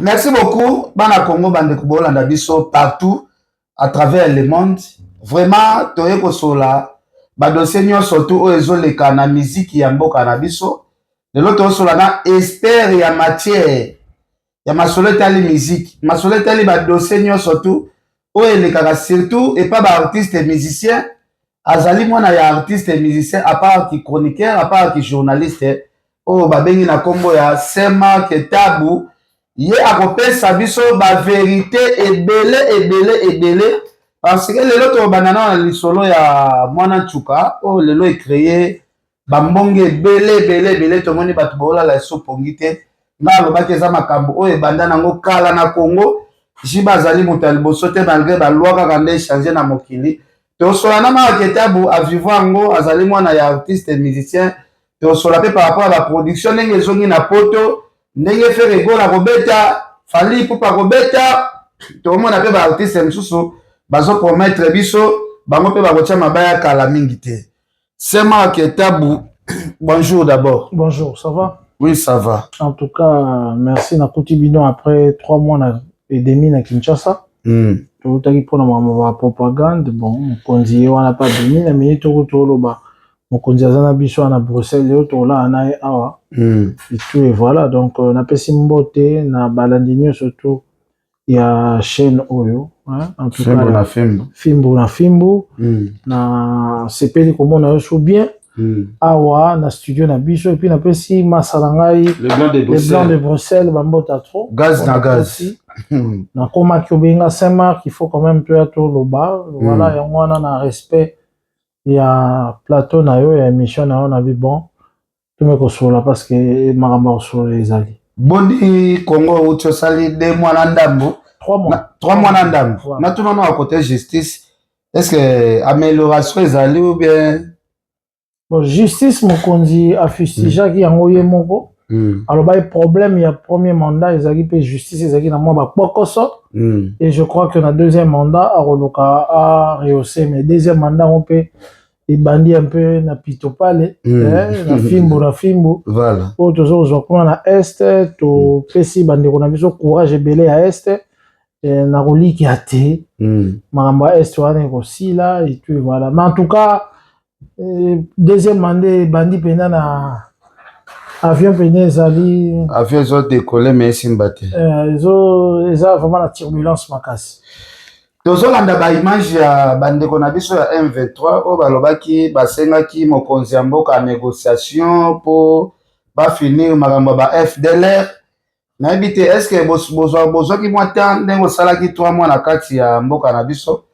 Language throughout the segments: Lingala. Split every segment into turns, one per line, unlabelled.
merci beaucoup. Bana Congo, bande Kubola, biso partout à travers le monde. Vraiment, toye kosola. Badossier nyo surtout oezo le kana musique ya mboka na biso. De l'autre sola na expert ya matière. Ya masolete ali musique. Masolete ali badossier nyo surtout oye le kaka surtout et pas ba artiste et musicien. Azali mwana ya artiste et musicien à part qui chroniqueur, à part qui journaliste. Oh babengi na kombo ya Sema Ketabu. Ye akopesa biso ba vérité ebele parce que lelo to banana na lisolo ya mwana chuka o lelo e créé bambonge ebele to moni batu bola la so pongite na lobaki eza makambo o e banda nango kala na Congo jiba zali mutali bosote malgré ba loi kaka nde changer na mokili to sola na ma Ketabu a vivre ngo azali mwana ya artiste et musicien to sola pe par rapport à la production ndenge zongi na poto ndenge fere gola kobeta fali pupa kobeta to mona pe ba artiste msusu bazo promettre biso bango pe bakotia mabaya kala mingi te. Sema Ketabu, bonjour d'abord.
Bonjour, ça va?
Oui, ça va.
En tout cas, merci na Kotibino après 3 mois et demi na Kinshasa. Tout à pour ma propagande, bon, on dit on n'a pas demi na minute to loba. On konzi azana biso na Bruxelles yo to la na awa. Et tout et voilà, donc on a pesi mbote na balandinyo surtout il y a chaîne oyo hein, en tout
Fimbo
cas
na Fimbo
Fimbo na sepeli komona yo so bien awa na studio na biso et puis na pesi masalangai
les
blancs de Bruxelles bambota trop
gaz na gaz
na koma ki obenga Saint-Marc il faut quand même peu to loba voilà ya ngwana na respect ya plateau na yo ya émission na yo na bi bon tout me kosola parce que maramba kosola ezali
Boni Congo ucho sali 2 mois na ndambo
3 mois
3 mois na ndambo na tout non à côté justice est-ce que amélioration ezali ou bien
bon justice mokonzi afusija ki yango ye moko alors ba problème ya premier mandat ezali pe justice ezali na moi ba pokoso et je crois que na deuxième mandat a roloka a rehausser mais deuxième mandat on peut et bandi un peu na pitopale na fimbo
voilà
o tozo zokuna na est to pesi bandi kona biso courage belé à est na roliki ate mamba est wana ko sila et tout voilà mais en tout cas deuxième mandat bandi pena na avion pena ezali
avion zo décoller mais simbate
eza vraiment la turbulence makasi
tozolanda ba image ya bandeko na biso ya M23 o balobaki basengaki mokonzi ya mboka ya négociation po bafinir makambo ba FDLR nayebi te est-ce que bozwaki mwa temps ndenge osalaki 3 mois na kati ya mboka na biso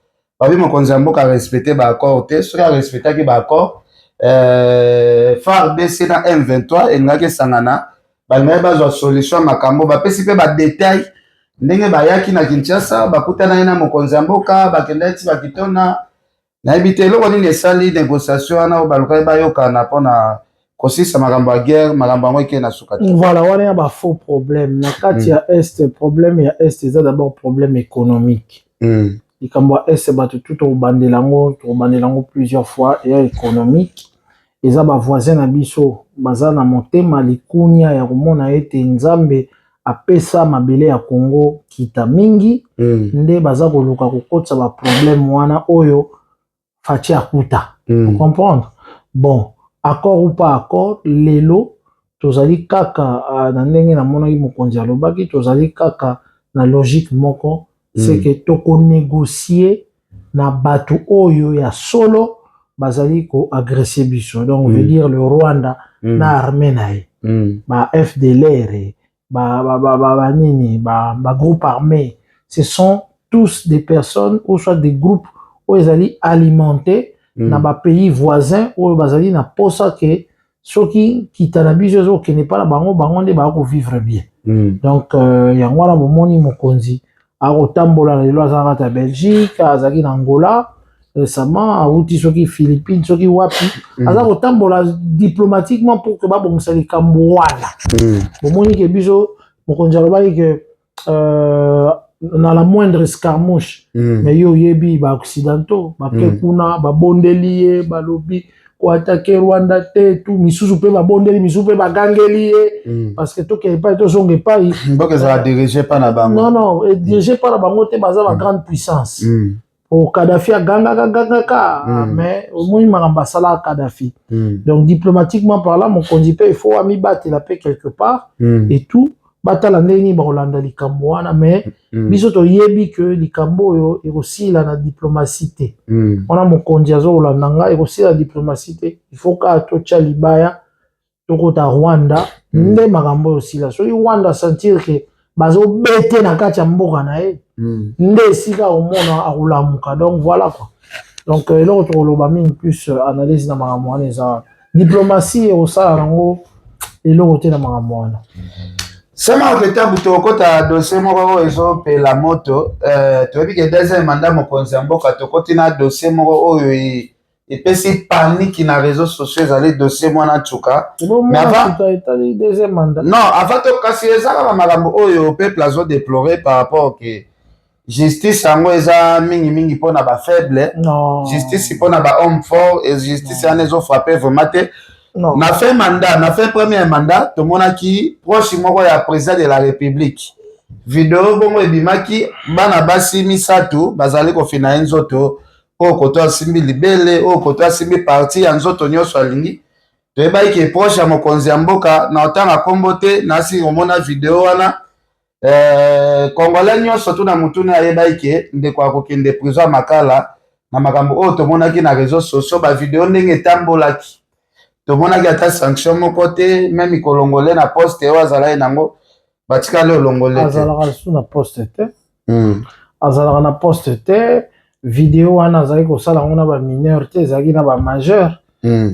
babi mokonzi ya mboka respecte baaccord te soki arespectaki baaccord FARDC na M23 elingaki esangana balingaki bazwa solution makambo bapesi mpe badetail ndenge bayaki na Kinshasa bakutana ye na mokonzi ya mboka bakendaki bakitona nayebi te eloko nini esali négociation wana o balukaki bayokana mpona kosisa makambo ya guerre makambo yango eke na suka te
voilà wana ya bafaux problème na kati ya est problème ya est eza d'abord problème économique likambo ya est bato tout tokobandela yango plusieurs fois eya économique eza bavoisin na biso baza na motema likunia ya komona ete nzambe apesa mabele ya Congo kita mingi nde baza koluka kokotisa ba problème wana oyo fachi akuta comprendre bon accord ou pas accord lelo tozali kaka na ndenge na mona mokonzi alobaki tozali kaka na logique moko c'est que toko négocier na bato oyo ya solo bazali ko agresser biso donc veut dire le Rwanda na armée nae ba FDLR ba groupe armé ce sont tous des personnes ou soit des groupes où ils allaient alimenter na ba pays voisins où bazali na posa que soki kitanabizo zo qui n'est pas la bango nde ba ko vivre bien donc yango na bomoni mokonzi a rotambola lelo azaka ta Belgique azaki na Angola récemment auti soki Philippines soki wapi aza rotambola diplomatiquement pour que ba bomisa likambo wana bomoni ke biso mokonzi alobaki que na la moindre escarmouche mais yo yebi ba occidentaux ba pe kuna ba bondeli balobi attaquer Rwanda te tout misusu pe babondeli misusu pe bagangeli parce que to ke pas to zonge pas
mboka za dirigé pas na bango
non dirigé par la bango te baza ba grande puissance au Kadhafi a ganga mais au moins maramba sala Kadhafi donc diplomatiquement parlant mon conduit il faut ami battre la paix quelque part et tout batala ndeni ba Hollanda likambo wana mais biso to yebi que likambo yo et aussi la diplomatie te on a mon conduit azo Hollanda nga et aussi la diplomatie te il faut ka to Tchalibaya to kota Rwanda nde makambo aussi la so Rwanda sentir que bazo bete na kati ya mboka na ye nde sika omona akulamuka donc voilà quoi donc eloko tokoloba mingi plus analyse na makambo wana eza diplomatie osala nango eloko te na makambo wana
sema oketabu tokota dossier moko oyo ezopela moto toyebi ke deuxième mandat mokonzi ya mboka tokoti na dossier moko oyo epesi panique na réseaux sociaux ezali dossier mwana tsuka mais avant non avant to kasi ezaka makambo oyo peuple azo déplorer par rapport ke justice yango eza mingi mpona ba faible justice mpona ba homme fort et justice yana ezofrappe vraiment te na fait premier mandat tomonaki proche moko ya président de la république video bongo ebimaki bana basi misato bazali kofina nzoto oyo koto asimbi libele oyo koto asimbi parti ya nzoto nyonso alingi toyebaki ke proche ya mokonzi ya mboka na otanga kombo te nasi komona video wana congolais nyonso tu na mutuna ayebaki ke ndeko akokende prison makala na makambo oyo tomonaki na réseaux sociaux bavideo ndenge etambolaki tomonaki ata sanction moko te meme kolongole na poste oyo azalaki nango batikali olongole te
azalaka su na poste te azalaka na poste te video wana azalaki kosala yango na bamineur te ezalaki na bamajeur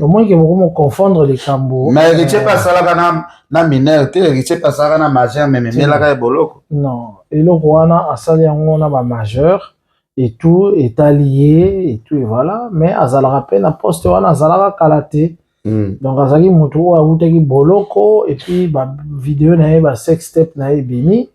omonike bokomo confondre likambo
mais héritier mpe asalaka na mineur te héritier mpe asalaka na majeur mememelaka eboloko
non eloko wana asali yango na bamajeur et tout etalié et tout et voilà mais azalaka mpe na poste wana azalaka kala te donc azalaki moto oyo awutaki boloko et puis bavideo na ye basex step na ye ebimi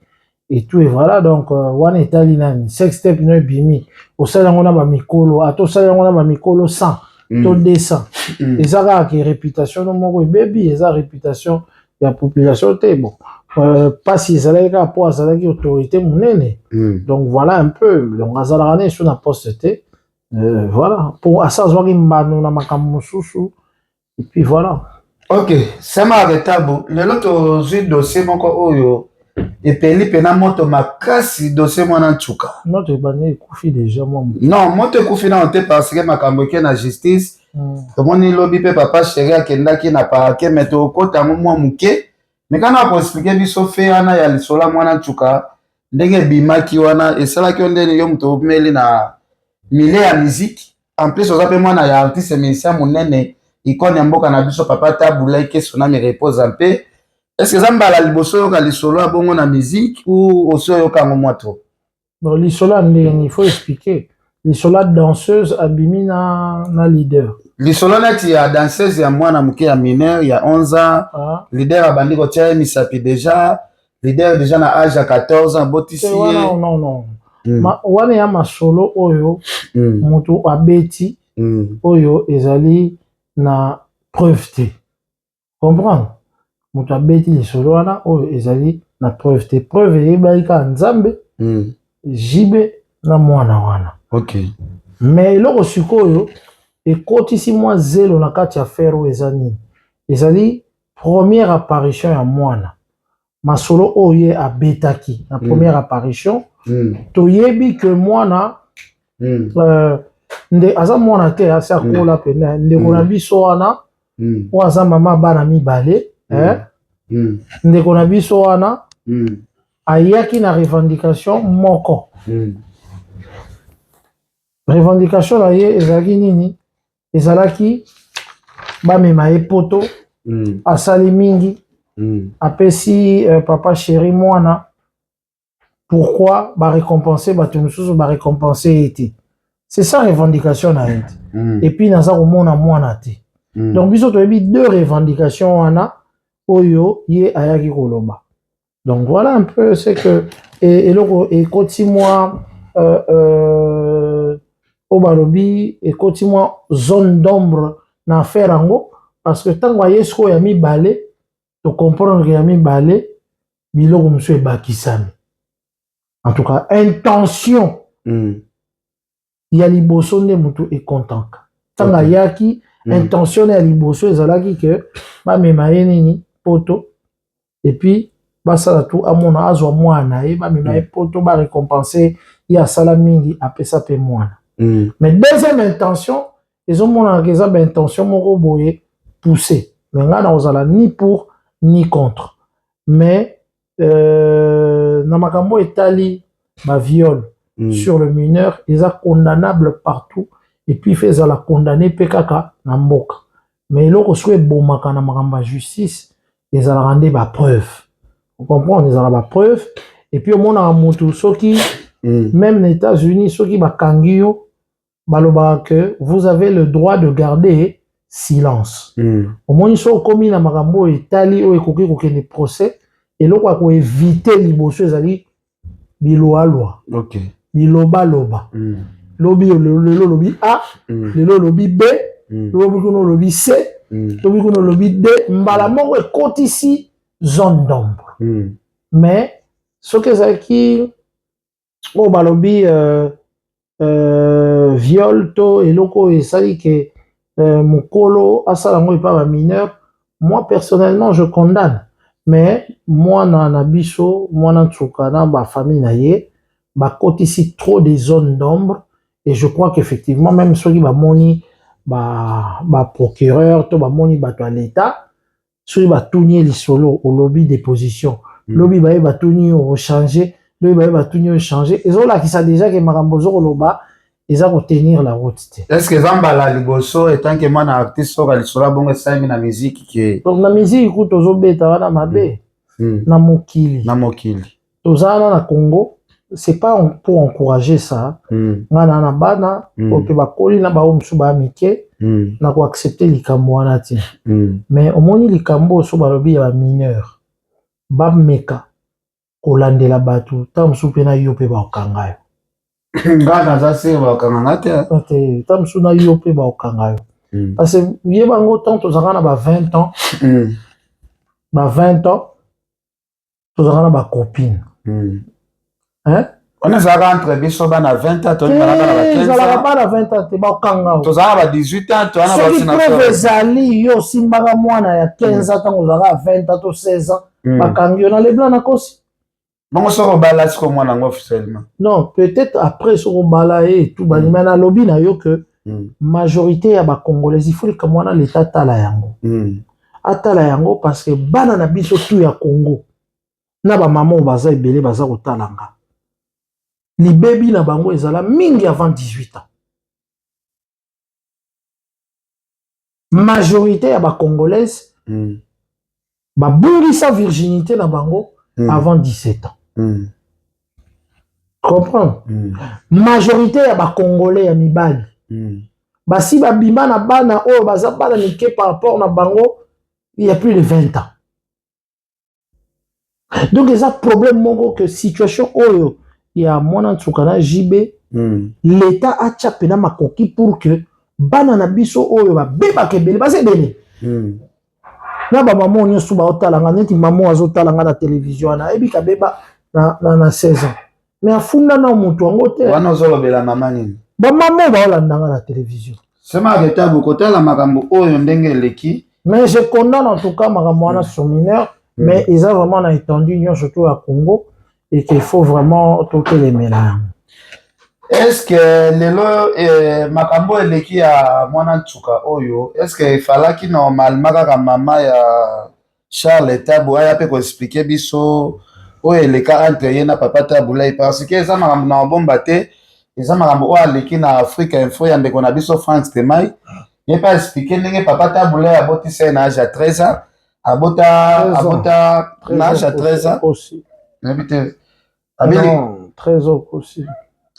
et tout et voilà donc wana etali nani sex step no ebimi osali yango na bamikolo ata osali yango na bamikolo 100 to 200 eza kaka ke réputation no moko ebebi eza réputation ya population te bon pasi ezalaki kaka mpo azalaki autorité monene donc voilà un peu donc azalaka na eso na poste te voilà mpo asa azwaki mbano na makambo mosusu et puis voilà
ok sema retabu lelo tozwi dossier moko oyo epeli pena moto makasi dossier mwana ntsuka
moto ebani ekufi déjà
non moto ekufi nano te parce que makambo eke na justice tomoni lobi mpe papa chéri akendaki na parke me tokota yango mwa moke me kana akoexplike biso fe wana ya lisola mwana ntsuka ndenge ebimaki wana esalaki yo ndeni yo moto omeli na milieu ya musique en plus oza mpe mwana ya artiste musicien monene ikone ya mboka na biso papa tabula ikeso na mi repose mpe est-ce que eza mbala liboso oyoka lisolo ya bongo na musique ou osi oyoka yango mwa to
bon lisolo ya ndenge il faut expliquer lisolo ya danseuse abimi na leader
lisolo neti ya danseuse ya mwana moke ya mineur ya 11 ans leader abandi kotia ye misapi déjà leader déjà na âge ya 14 ans botisi ye
non wana ya masolo oyo moto abeti oyo ezali na preuve te comprendre moto abeti lisolo wana oyo ezali na preuve te preuve eyebaki kaka nzambe jibe na mwana wana
okay.
mais eloko sikoyo ekotisi mwa zelo na kati ya faire oyo eza nini ezali première apparition ya mwana masolo oyo ye abetaki na première apparition toyebi ke mwana nde aza mwana te asi akola pene ndeko na biso wana oyo aza mama bana mibale ndeko na biso wana ayaki na revendication moko revendication na ye ezalaki nini ezalaki bamema ye poto asali mingi apesi papa chéri mwana pourquoi barécompense bato mosusu barécompense ye te c'est ça revendication na ye te et puis naza komona mwana te donc biso toyebi deux revendications wana oyo ye ayaki koloba donc voilà un peu c'est que eloko ekoti mwa oyo balobi ekoti mwa zone d'ombre na affaire yango parce que ntango aye sikoyo ya mibale tocomprendre ya mibale biloko mosusu ebakisami. En tout cas, intention ya liboso nde motu ekontaka. Ntango ayaki intention ya liboso ezalaki ke bamema ye nini poto et puis basala tu amona azwa mwana ye bamema ye poto barécompense ye asala mingi apesa mpe mwana. Mais deuxième intention ezomonaka eza baintention moko boye poussé mais ngai nakozala ni pour ni contre. Mais na makambo etali ba viol sur le mineur eza condamnable partout et puis fait ezala condamné pe kaka na mboka. Mais eloko soki ebomaka na makambo ya justice ezalaka nde ba preuve. Vous comprenez, ezala ba preuve et puis omonaka motu soki même les États-Unis soki bakangi yo balobaka que vous avez le droit de garder silence. Omoni so okomi na makambo etali oyo ekoki kokende procès eloko ya koevite liboso ezali biloalwa bilobaloba lobi lelo lobi A lelo lobi B lobi kuno lobi C lobi kuno lobi D mbala moko ekotisi zone d'ombre. Mais soki ezalaki oyo balobi viol to eloko esali ke mokolo asala yango epa ba mineur, moi personnellement je condamne. Mais mwana na biso mwana nsuka na ba famille na ye bakotisi trop des zones d'ombre et je crois qu'effectivement même soki bamoni ba procureur to bamoni bato ya l'état soki batuni lisolo au lobby des positions lobby baye batuni au changer lobby baye batuni au changer ezolakisa déjà ke makambo zokoloba eza kotenir la route te.
Est-ce que zambala liboso etant que mwana artiste oka lisolo bongo esalemi na musique ke
donc na musique ku tozobeta wana mabe na mokili tozala na Congo c'est pas pour encourager ça ngana na bana ope bakoli na bao msu ba mike na ko accepter likambo wana ti mais omoni likambo so balobi ya mineur ba meka kolandela batu ta msu pe na yo pe ba okanga yo
ngana za se ba okanga te
ta msu na yo pe ba okanga yo parce que yeba ngo tant tozaka na ba 20 ans ba 20 ans tozaka na ba copine hein
on est entre biso bana 20 ans tozala
bana 20 ans te bakanga
tozala ba 18 ans to ana
ba sina preuve ezali yo simbaka mwana ya 15 ans tango ozaka 20 ans to 16 ans bakangi yo na leblanc na kosi
bongo soko bala siko mwana ngo officiellement
non peut-être après soko bala et tout banima na lobby na yo que majorité ya ba congolais il faut que mwana l'état tala yango atala yango parce que bana na biso tout ya Congo na ba maman baza ebele baza kotalanga libebi na bango ezala mingi avant 18 ans. Majorité ya ba congolaise ba bungisa virginité na bango avant 17 ans. Comprendre? Majorité ya ba congolais ya mibali basi ba bima na bana oyo baza bana mike par rapport na bango il y a plus de 20 ans. Donc il y a un problème moko que situation oyo ya mwana ntsukana JB l'état a tchapé na makoki pour que bana na biso oyo ba beba kebele ba sebele na ba maman nyosu ba otalanga neti maman azotalanga na télévision na ebika beba na 16 ans mais afunda na mutu ngo te
wana ozolobela mama nini
ba maman ba olandanga na télévision
sema leta bokotala makambo oyo ndenge leki
mais je condamne en tout cas makambo wana sur mineur mais ils ont vraiment étendu surtout à Congo et qu'il faut vraiment tout les mélanges.
Est-ce que lelo makambo eleki ya mwana ntuka oyo est-ce que falaki normalement kaka mama ya Charles Tabu aya pe ko expliquer biso oyo eleka entre ye na papa Tabulai parce que eza makambo na bomba te eza makambo oyo aleki na Afrique Info ya ndeko na biso France Temai ye pa expliquer ndenge papa Tabulai aboti se na âge à 13 ans abota na âge à 13 ans
aussi.
Non,
13 ans aussi.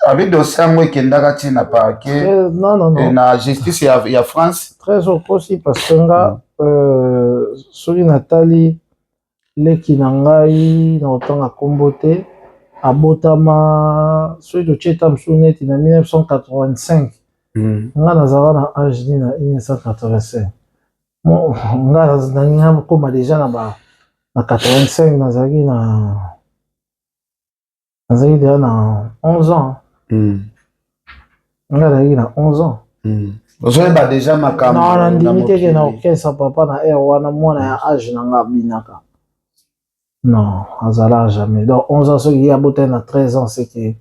Avec dossier yango ekendaka ntina parquet
non.
na justice ya France
13 ans aussi parce que nga soki natali leki na ngai na otanga kombo te abotama soki totie ta mosusu neti na 1985 nga nazala na âge ni na 1985 nga nanginga koma déjà na 85 nazalaki déjà na 11 ans nga nazalaki na 11 ans
ozoyeba déjà makambo
na ndimi teke na okesa papa na air wana mwana ya âge na nga binaka non azala jamais donc 11 ans soki abotani na 13 ans c'est que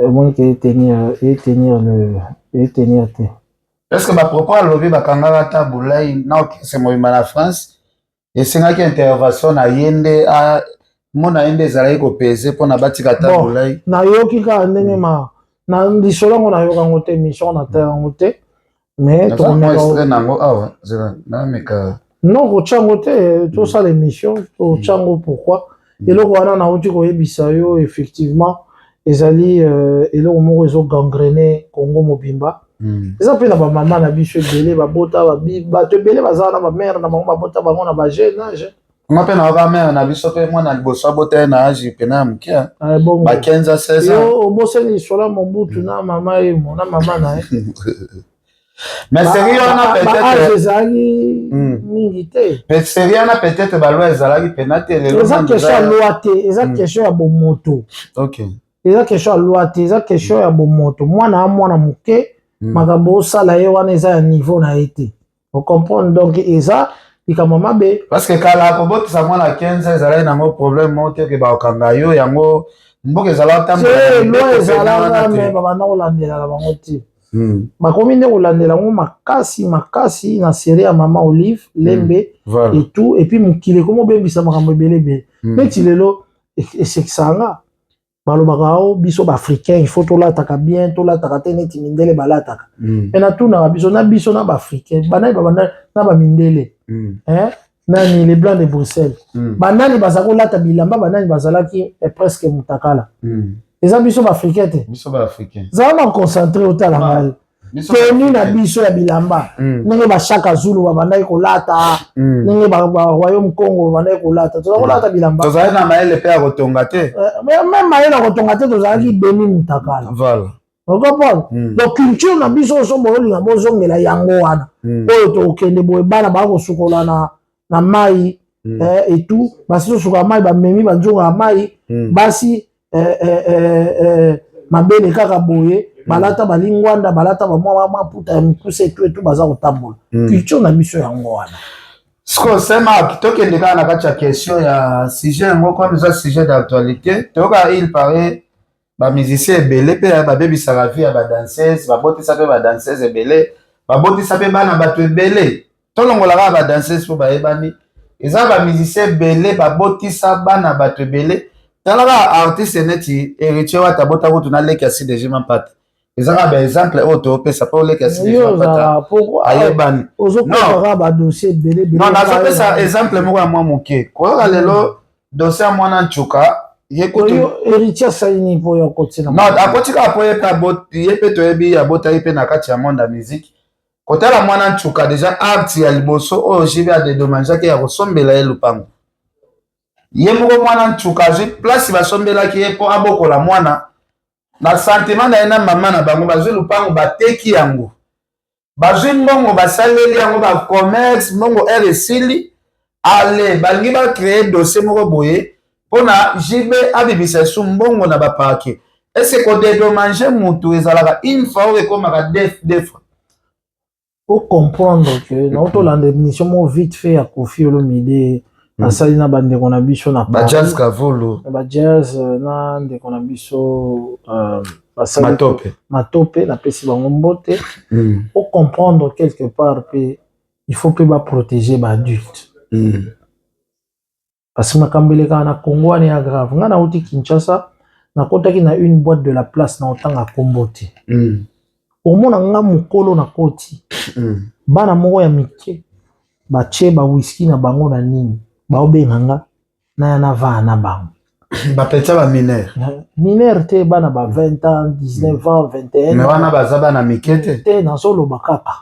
moi qui tenir te
est-ce que bapropos alobi bakangaka ata bulai na okese mobimba na France esengaki intervention na ye nde mona ye nde ezalaki kopese mpona batika ata bulai
nayoki kaka ndenge na lisolo yango nayoka yango te mission na terre yango te mais
nango awa nameka
non kotya yango te tosala émission totya yango pourquoi eloko wana nauti koyebisa yo effectivement ezali eloko moko ezogangrene Congo mobimba eza mpe na bamama na biso ebele babota bato ebele bazala na bamare na bango babota bango na bajeune age
nga mpe naoka mare na biso mpe mwana liboso abota ye na age pena ya moke ba 15 16
yo oboseli lisolo ya mobutu na mama emo na mama na ye
mais série wana
peut-être ezalaki mingi te
série wana peut-être baloi ezalaki pena te
eza question ya loi te eza question ya bomoto eza question ya loi te eza question ya bomoto mwana moke makambo osala ye wana eza ya niveau na ye te ocomprendre donc eza likambo mabe
parce que kala kobotisa mwana 15 ezalaki nango problème moko te ke bakokanga yo yango mboka ezalaka
loi ezalaka me babanda kolandela na bango te bakomi nde kolandela yango makasi na série ya mama Olive Lembe et tout et puis mokili ekomi obebisa makambo ebele neti lelo esekisanga balobaka o biso baafricain il faut tolataka bien tolataka te neti mindele balataka me natunaka biso na baafricain banani babanda na bamindele nani les blancs de Bruxelles banani bazala kolata bilamba banani bazalaki presque mutakala eza biso baafricain te zala na concentré otala ngai tenu na biso ya bilamba ndenge bashaka zulu babandaki kolata ndenge baroyaume congo babandaki kolata tozala kolata bilamba
tozalaki na mayele mpe ya kotonga te
meme mayele ya kotonga te tozalaki beni mutakala okomprendre donc culture na biso oso boyolinga bozongela yango wana oyo tokende boye bana bakosukola na mai et tout basi tosukola mai bamemi banzonga ya mai basi mabele kaka boye balata balingwanda balata bamwa maputa ya mikuse etu baza kotambola culture na biso yango wana
siko sema tokende kaka na kati ya question ya sujet yango comme eza sujet d'actualité toyoka il paraît bamusicien ebele mpe babebisaka vie ya badanseuse babotisa mpe badanseuse ebele babotisa mpe bana bato ebele tolongola kaka badanseuse mpo bayebani eza bamusicien ebele babotisa bana bato ebele talaka artiste neti héritier wata bota kutu na leki ya CDG Mampata ezaka baexemple oyo toopesa mpo leki ya CDG Mampata ayebani non nazopesa exemple moko ya mwa moke koyoka lelo dossier ya mwana Nchuka akotika po ye mpe toyebi abotaki mpe na kati ya monde ya musique kotala mwana Nchuka deja art ya liboso oyo jibe adedomangeaki ya kosombela ye lupango ye moko mwana Nchuka azwi place basombelaki ye mpo abokola mwana na sentiment na ye na mama na bango bazwi lupango bateki yango bazwi mbongo basaleli yango bacommerce mbongo ere esili ale balingi bacreye dossier moko boye mpona jibe abibisa esu mbongo na bapake ese kodedomange mutu ezalaka une fois oyo ekomaka deux fois
ocomprendre ke naotolanda émission mo vite fait ya Koffi Olomide asali na bandeko na biso na
bajazz kavulu
bajazz na ndeko na biso matope napesi bango mbote ocomprendre quelque part pe il faut pe baprotéger baadulte parce que makambo elekaka na Congo wana ya grave nga nauti Kinshasa nakotaki na une boîte de la place na otanga kombo te omona nga mokolo na koti bana moko ya mike batie whisky na bango na nini baobenga nga na yana vaa na bango
bapetya
minere te bana ba 20 ans 19 ans 21
mais wana baza bana mike
te nazoloba kaka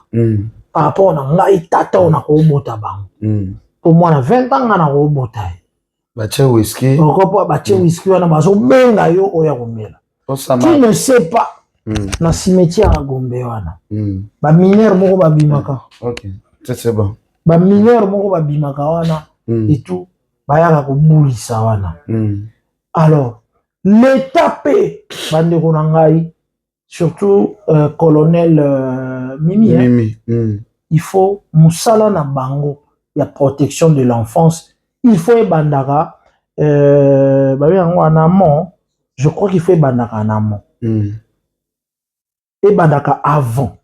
par rapport na ngai tata oyo nakobota bango po mwana 20 ans nga nakobota ye
batie whisky
batie whisky wana bazobenga yo oya komela qui ne sait pas na cimetière à Gombe wana ba mineur moko ba bimaka.
OK, c'est bon.
Ba mineur moko ba bimaka wana et tout bayaka ko bulisa wana. Alors l'état P bandeko na ngai surtout colonel Mimi, il faut musala na bango ya protection de l'enfance, il faut bandaka en amont, je crois qu'il faut bandaka en amont. Et bandaka avant.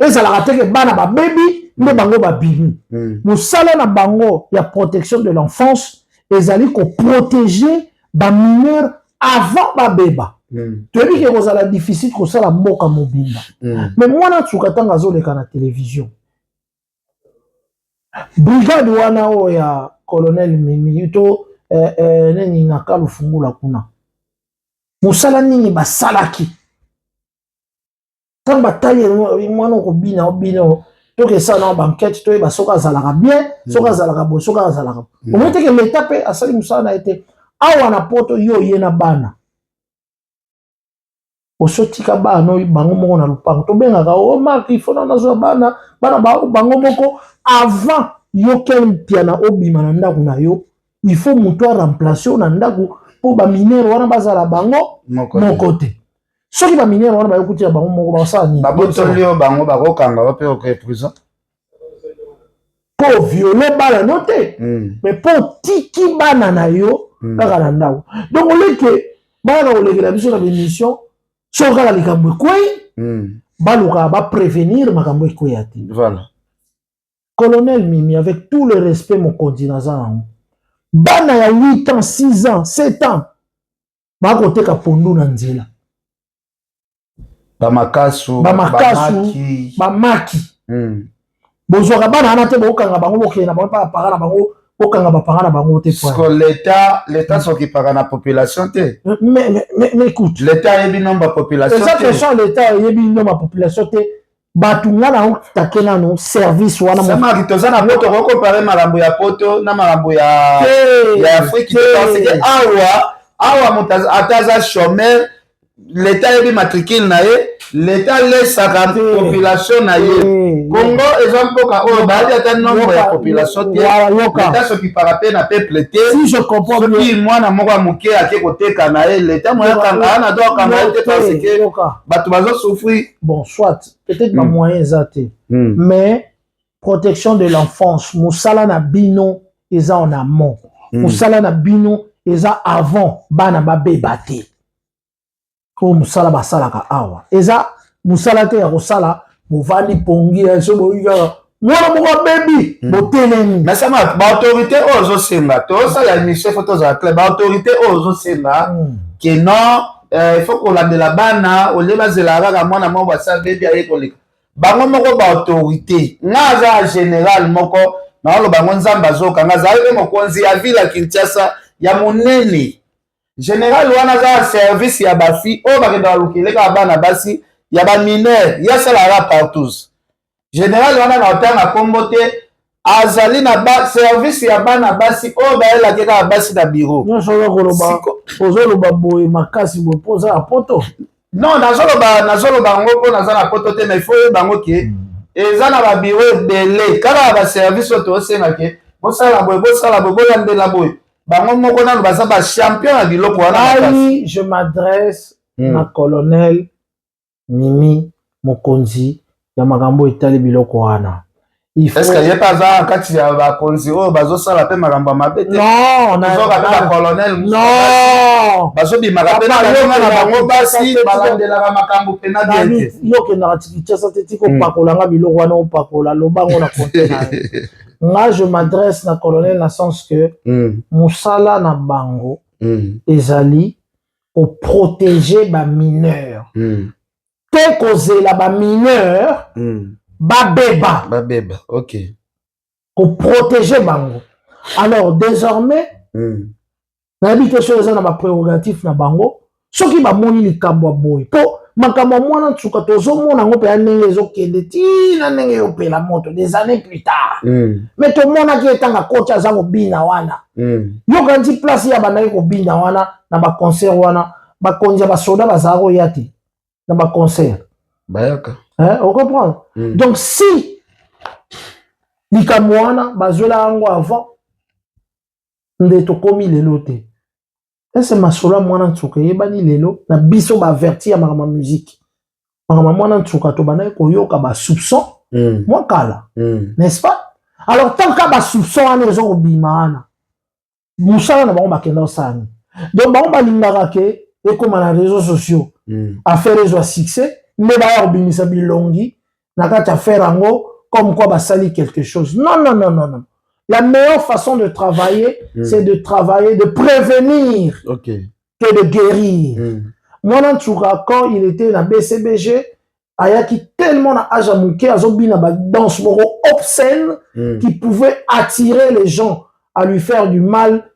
Et ça la raté que bana ba baby, mais bango ba bibi. Musala na bango ya protection de l'enfance, ils allaient ko protéger ba mineur avant ba beba. Tu as dit que ça la difficile que ça la moka mobile. Mais moi na tsukatanga zo le kana télévision. Brigade wana o ya colonel Mimi to neni nakalu fungula kuna. Musala nini basalaki. Tamba taille mwana ko bina obino to que ça na banquette to ba soka zalaka bien, soka zalaka bo, soka zalaka. Au moins que l'étape asali musala na été awa na poto yo yena bana. Osotika bana bango moko na lupango to bengaka o marque il faut na zo bana bango moko avant yo ken piana obima na ndaku na yo il faut muto remplacer na ndaku po ba minero wana bazala bango moko te soki ba minero wana ba yokuti bango moko ba sala ni
ba botolio bango ba kokanga ba pe ok prison
po violer bana noté mais po tiki bana na yo kaka na ndaku donc on est que bana o lekela biso na émission soka la likambo kwei baluka ba prévenir makambo kwei ati.
Voilà.
Colonel Mimi, avec tout le respect mon continent bana ya 8 ans 6 ans 7 ans ba kote ka pondu na nzela
ba makasu
ba maki bozwaka bana ana te bokanga bango bokena bango pa parana bango okanga ba parana bango te
quoi. Parce que l'état s'occupera na population te.
Mais écoute,
l'état yebi nombre population te.
C'est ça que ça l'état yebi nombre population te. Batunga na takena no service wana
mo. Sama kitoza na poto ko comparer malambo ya poto na malambo ya Afrique parce que awa mutaza ataza chômeur l'état yebi matricule na ye l'état laisse sa population na ye Congo exemple ka o ba ata nombre ya population te l'état s'occupera pe na peuple te
si je comprends bien
soki mwana moko muke ake koteka na ye l'état moya kanga na do kanga te parce que bato bazo souffrir
bon soit peut-être ma moyen zate mais protection de l'enfance musala na bino eza en amont musala na bino eza avant bana ba bebate ko musala basalaka awa eza musala te ya kosala movandi pongi so boyiga mwana moko baby botelemi
mais ça ma ba autorité ozo senga to sala mission photos à club ba autorité ozo senga que non il faut qu'on la de la bana o le bazela kaka mwana moko basa baby aye koleka bango moko ba autorité ngaza général moko na lo bango nzamba zoka ngaza aye mokonzi ya ville Kinshasa ya monene général wana za service ya bafi o bakenda lukeleka bana basi ya ba mineur ya sala partout général wana na otanga kombo te azali na ba service ya bana basi o baela keka basi na bureau
nyonso koloba ozoloba boye makasi boye poza ya poto
non nazoloba ngo po naza na poto te mais il faut bango ke eza na ba bureau ebele kaka ba service oyo tosenga ke bosala boye bolandela boye bango moko nano baza ba champion ya biloko wana
je m'adresse na colonel Mimi mokonzi ya makambo etali biloko wana
est-ce que ye paza kati ya bakonzi oyo bazosala pe makambo mabe te
non
na colonel
non
bazobimaka pe na bango basi balandelaka makambo pe na bien te
yokendaka tikitiasa te tikopakolanga biloko wana opakola lobango na kontena nga je m'adresse na colonel na sens que musala na bango ezali koprotege bamineur te kozela bamineur babeba
ok
koprotege bango alors désormais nayebi te so eza na baprérogatif na bango soki bamoni likambo ya boye mpo makambo ya mwana nsuka tozomona yango mpe ya ndenge ezokende tina ndenge eyopela moto des années plus tard mais tomonaki etanga koti aza kobina wana yokanti place ya bandaki kobina wana na baconcert wana bakonzi ya basoda bazala koya te dans ma concert.
Bayaka.
Hein, on comprend? Donc si Likamwana, bazola ango avant, ndeto komi lelo te. Est-ce masola mwana tsuka yebani lelo na biso ba avertir ma musique. Ma mwana tsuka to bana ko yoka ba soupçon. Moi kala. N'est-ce pas? Alors tant que ba soupçon ana raison obimana. Musala na ba kenda osani. Donc ba lingaka ke et comme na réseaux sociaux. Affaire réseau succès, mais ba obimisa bilongi na kata faire ango comme quoi ba sali quelque chose. Non non non non non. La meilleure façon de travailler, c'est de travailler, de prévenir que de guérir. Moi, quand il était dans BCBG, ayaki tellement à âge à mouké, à zobina danse obscène qui pouvait attirer les gens à lui faire du mal,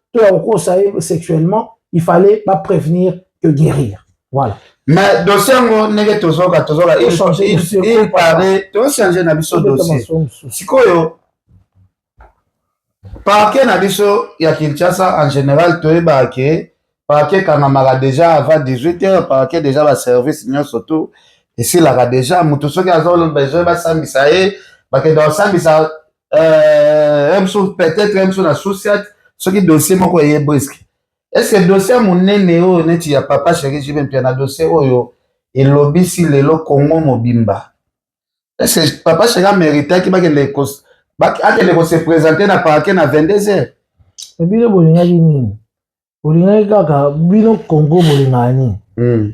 sexuellement. Il fallait pas prévenir que guérir. Voilà.
Mais dossier il paraît, tu as changé d'abisso dossier. Sikoyo. Parquet na biso ya Kinshasa en général toyeba ke parquet kanamaka déjà avant 18h parquet déjà ba service nyo surtout ici la déjà mutu soki azolo besoin ba sambisa ye ba ke dans sambisa peut-être na souciat soki dossier moko ye brisque est-ce que dossier monene o neti ya papa chéri jibe pia na dossier oyo elobisi lelo Congo mobimba est-ce que papa chéri mérite ki ba ke les akende ko se présenter na parquet na 22h.
Bino bolingaki nini? Bolingaki kaka bino Congo bolingani.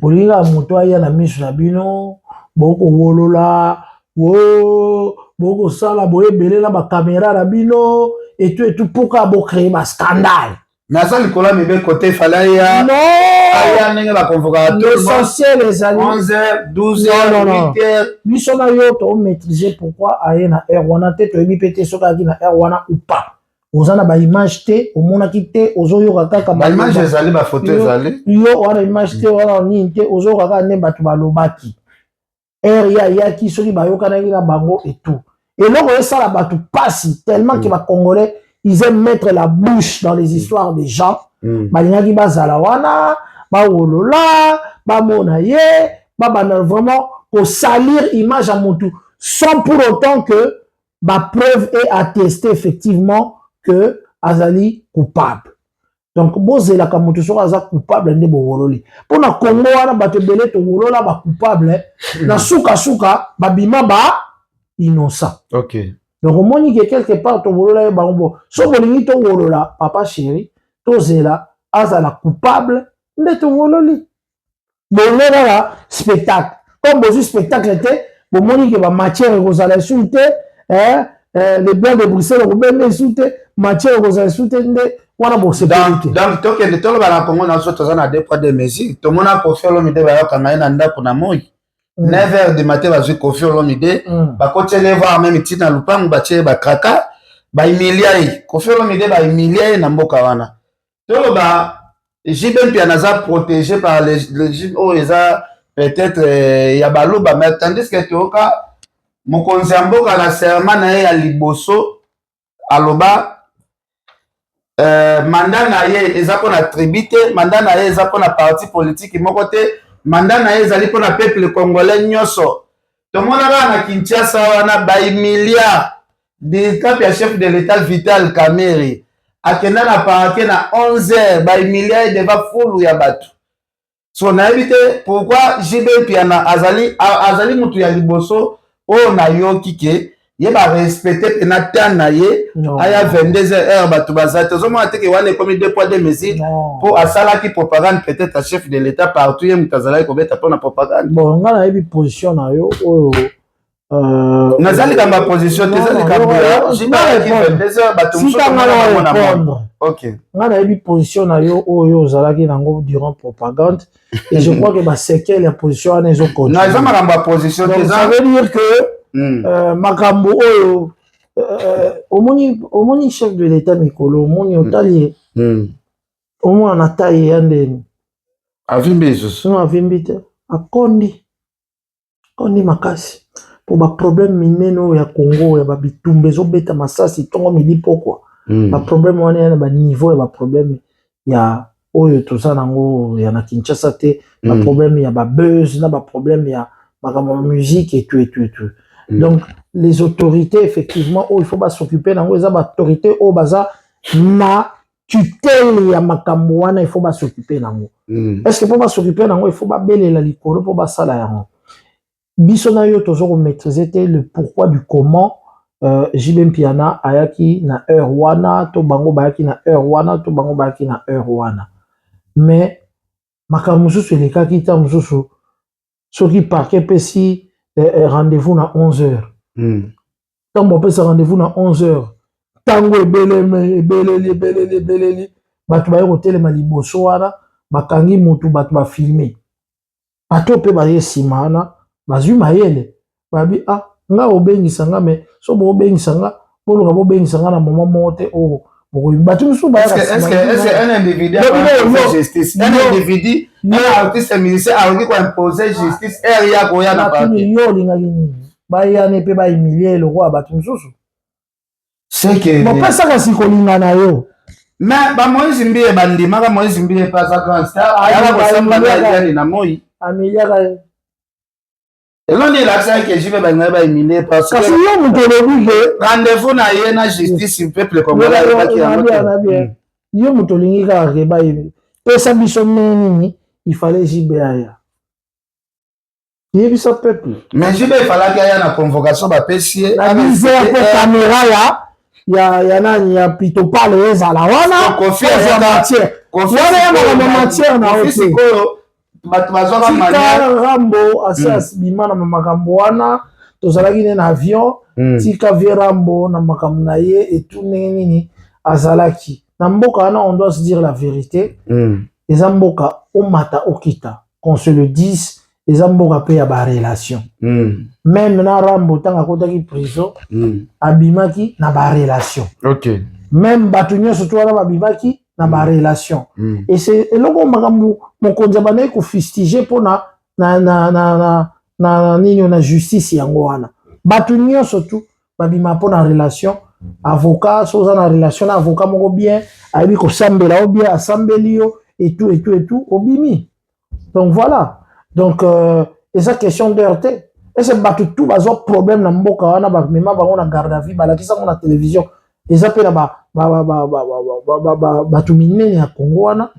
Bolinga moto aya na miso na bino boko wolola boko sala boye belela ba caméra na bino et tout pour ka bo créer ba scandale.
Mais ça Nicolas Mebe côté fallait ya
non
aya ninga ba convocateur
l'essentiel les amis
11h 12h 8h
biso na yo to maîtriser pourquoi aya na R1 te to ebi pété soka ki na R1 ou pas ozana ba image te omona ki te ozoyo kaka
ba image ezali ba photo ezali
yo wana image te wana ni te ozoyo kaka ne batu balobaki ya ki soki ba yokana ki na bango et tout et loko esala batu pasi tellement que ba congolais ils aiment mettre la bouche dans les histoires des gens. Balingaki bazala wana, ba wolola, ba monaye, ba vraiment pour salir image à mon tout, sans pour autant que ba preuve est attestée effectivement que Azali coupable. Donc bozela ka moto so aza coupable ndé bo wololi. Pour na Congo wana ba te belé to wolola ba coupable, na suka ba bima ba innocent.
OK.
Donc, au moins, quelque part, ton wolola est bon. So, bolingi ton wolola, papa chéri, to zela, azala coupable, de ton wololi. Bon, là, spectacle. Comme bon, spectacle était, bon, monique, ba matière, rosala souté, les blancs de Bruxelles, on souté, matière, rosala souté, wana bon, c'est pas.
Donc, toke, de tolo, ba, Congo, na so, tozana, deux poids, deux mesures. Tout le monde a confié l'homme, de ba, kanga, nanda, pour na moi. 9h du matin, vas-y, Kofi Olomide. Bah, quand tu les vois, même ici dans le pan, bah, tu bah, kraka, bah, humilié. Kofi Olomide, bah, humilié, n'amboka wana. Donc, bah, JBM Pianaza protégé par les oh, ils ont peut-être, Yabalo, bah, mais tandis que tu as, mon konzambo, à la serment, à Liboso, à Loba, mandat, ils ont qu'on a tribité, mandat, ils ont qu'on a parti politique, mon côté, mandat na ezali pour le peuple congolais nyoso to mona na Kinshasa wana ba milliards de cap chef de l'état Vital Kamerhe akenda na parquet na 11h ba milliards deva fulu ya batu so na éviter pourquoi JB Piana azali mutu ya liboso o na yoki ke ye ba respecter penata na ye aya 22h batu bazate zoma teke wana comme deux poids deux mesures pour asala ki propagande peut-être à chef de l'état partout ye mutazala ko beta pona propagande
bon nga na yebi position na yo
nazali kamba position tezali kamba jimba ki 22h batu muso
répondre
OK
nga na yebi position na yo oyo ozalaki nango durant propagande et je crois que ba séquelle la position na ezo continue
na zama kamba position
ça veut dire que makambo oyo omoni chef de l'état mikolo omoni otali omona na taille ya ndeni
avimbi lisusu
avimbi te akondi makasi po baproblème minene oyo ya Congo ya babitumba ezobeta masasi ntongo midi pokwa baproblème wana ya baniveau ya baproblème ya oyo toza nango ya na Kinshasa te na problème ya ba buzz na ba problème ya makambo musique et tout et tout et tout. Donc les autorités effectivement il faut pas s'occuper nango eza ba autorité o baza na tutelle ya makambo wana il faut pas s'occuper nango. Est-ce que pour pas s'occuper nango il faut pas belela likolo pour ba sala yango. Biso na yo tozo ko maîtriser le pourquoi du comment JB Mpiana ayaki na heure wana to bango bayaki na heure wana to bango bayaki na heure wana. Mais makambo mususu elekaki ta mususu soki parquet pesi rendez-vous na 11h. Tango pesa rendez-vous na 11h. Tango ebeleli batu baye kotelema liboso wana bakangi mutu batu ba filmer. Bato pe baye simana bazwi mayele babi nga obengisa nga me so bo obengisa nga boluka bo obengisa nga na moment mote o batu musu ba
est-ce que un individu a justice un individu un artiste musicien a qui imposer justice area ko ya na parti
yo linga nini ba ya ne pe ba humilier le roi batu musu
c'est que
mo pesa ka sikolinga na yo
mais ba Moïse Mbie bandima ka Moïse Mbie pas ça grand star ala ko samba ya na moi
Amelia ka
elon dit l'accent que JB ba humilier parce que
yo mutolobi ke
rendez-vous na ye na justice peuple congolais ba ki yango
yo mutolingi ka ke ba pesa biso nini il fallait JB aya yebisa peuple
mais JB il fallait qu'il y ait na convocation ba pesier
la misère pour caméra ya nani ya pito pale ezala wana
confiance
matière wana ya matière na
ofisi ko batu bazwa
manière Rambo asas bima na makambo wana tozalaki ne na avion tika vie Rambo na makambo na ye et tout nini azalaki na mboka wana on doit se dire la vérité eza mboka omata okita qu'on se le dise eza mboka pe ya ba relation même na Rambo tanga kotaki prison abimaki na ba relation même batu nyonso to wana babimaki na ba relation et c'est eloko makambo mokonzi banayi ko fustiger pona na nini na justice yango wana batu nyonso tu babima pona relation avocat soza na relation na avocat moko bien ayebi kosambela o bien asambeli yo et tout obimi donc voilà donc eza question d'heure te ese batu tu bazwa problème na mboka wana bamema bango na garde à vue balakisa ngo na télévision eza pe na batu minene ya Congo wana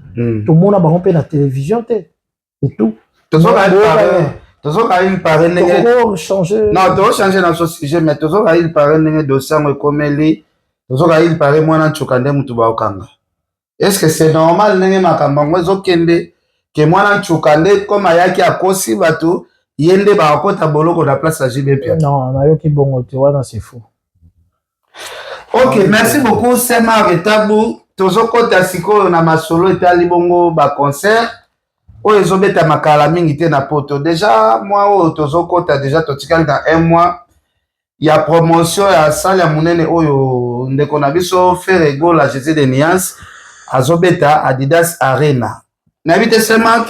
tomona bango pe na télévision te et tout
tozoka il paraît non changer dans ce sujet mais tozoka il paraît ndenge dossier ngo ekomeli tozoka il paraît mwana nchuka nde mutu baokanga est-ce que c'est normal ndenge makambo ngo ezokende ke mwana nchuka nde comme ayaki akosi batu yende bakota boloko na place ya JB Mpiana
non nayoki bongo te wana c'est faux.
Ok, merci beaucoup Sema Retabu tozokota sikoyo na masolo etali bongo ba concert oyo ezobeta makala mingi te na poto déjà moi oyo tozokota déjà totikali dans un mois ya promotion ya salle ya munene oyo ndeko na biso Ferrego la Jésus de Niance azobeta Adidas Arena na bité Sema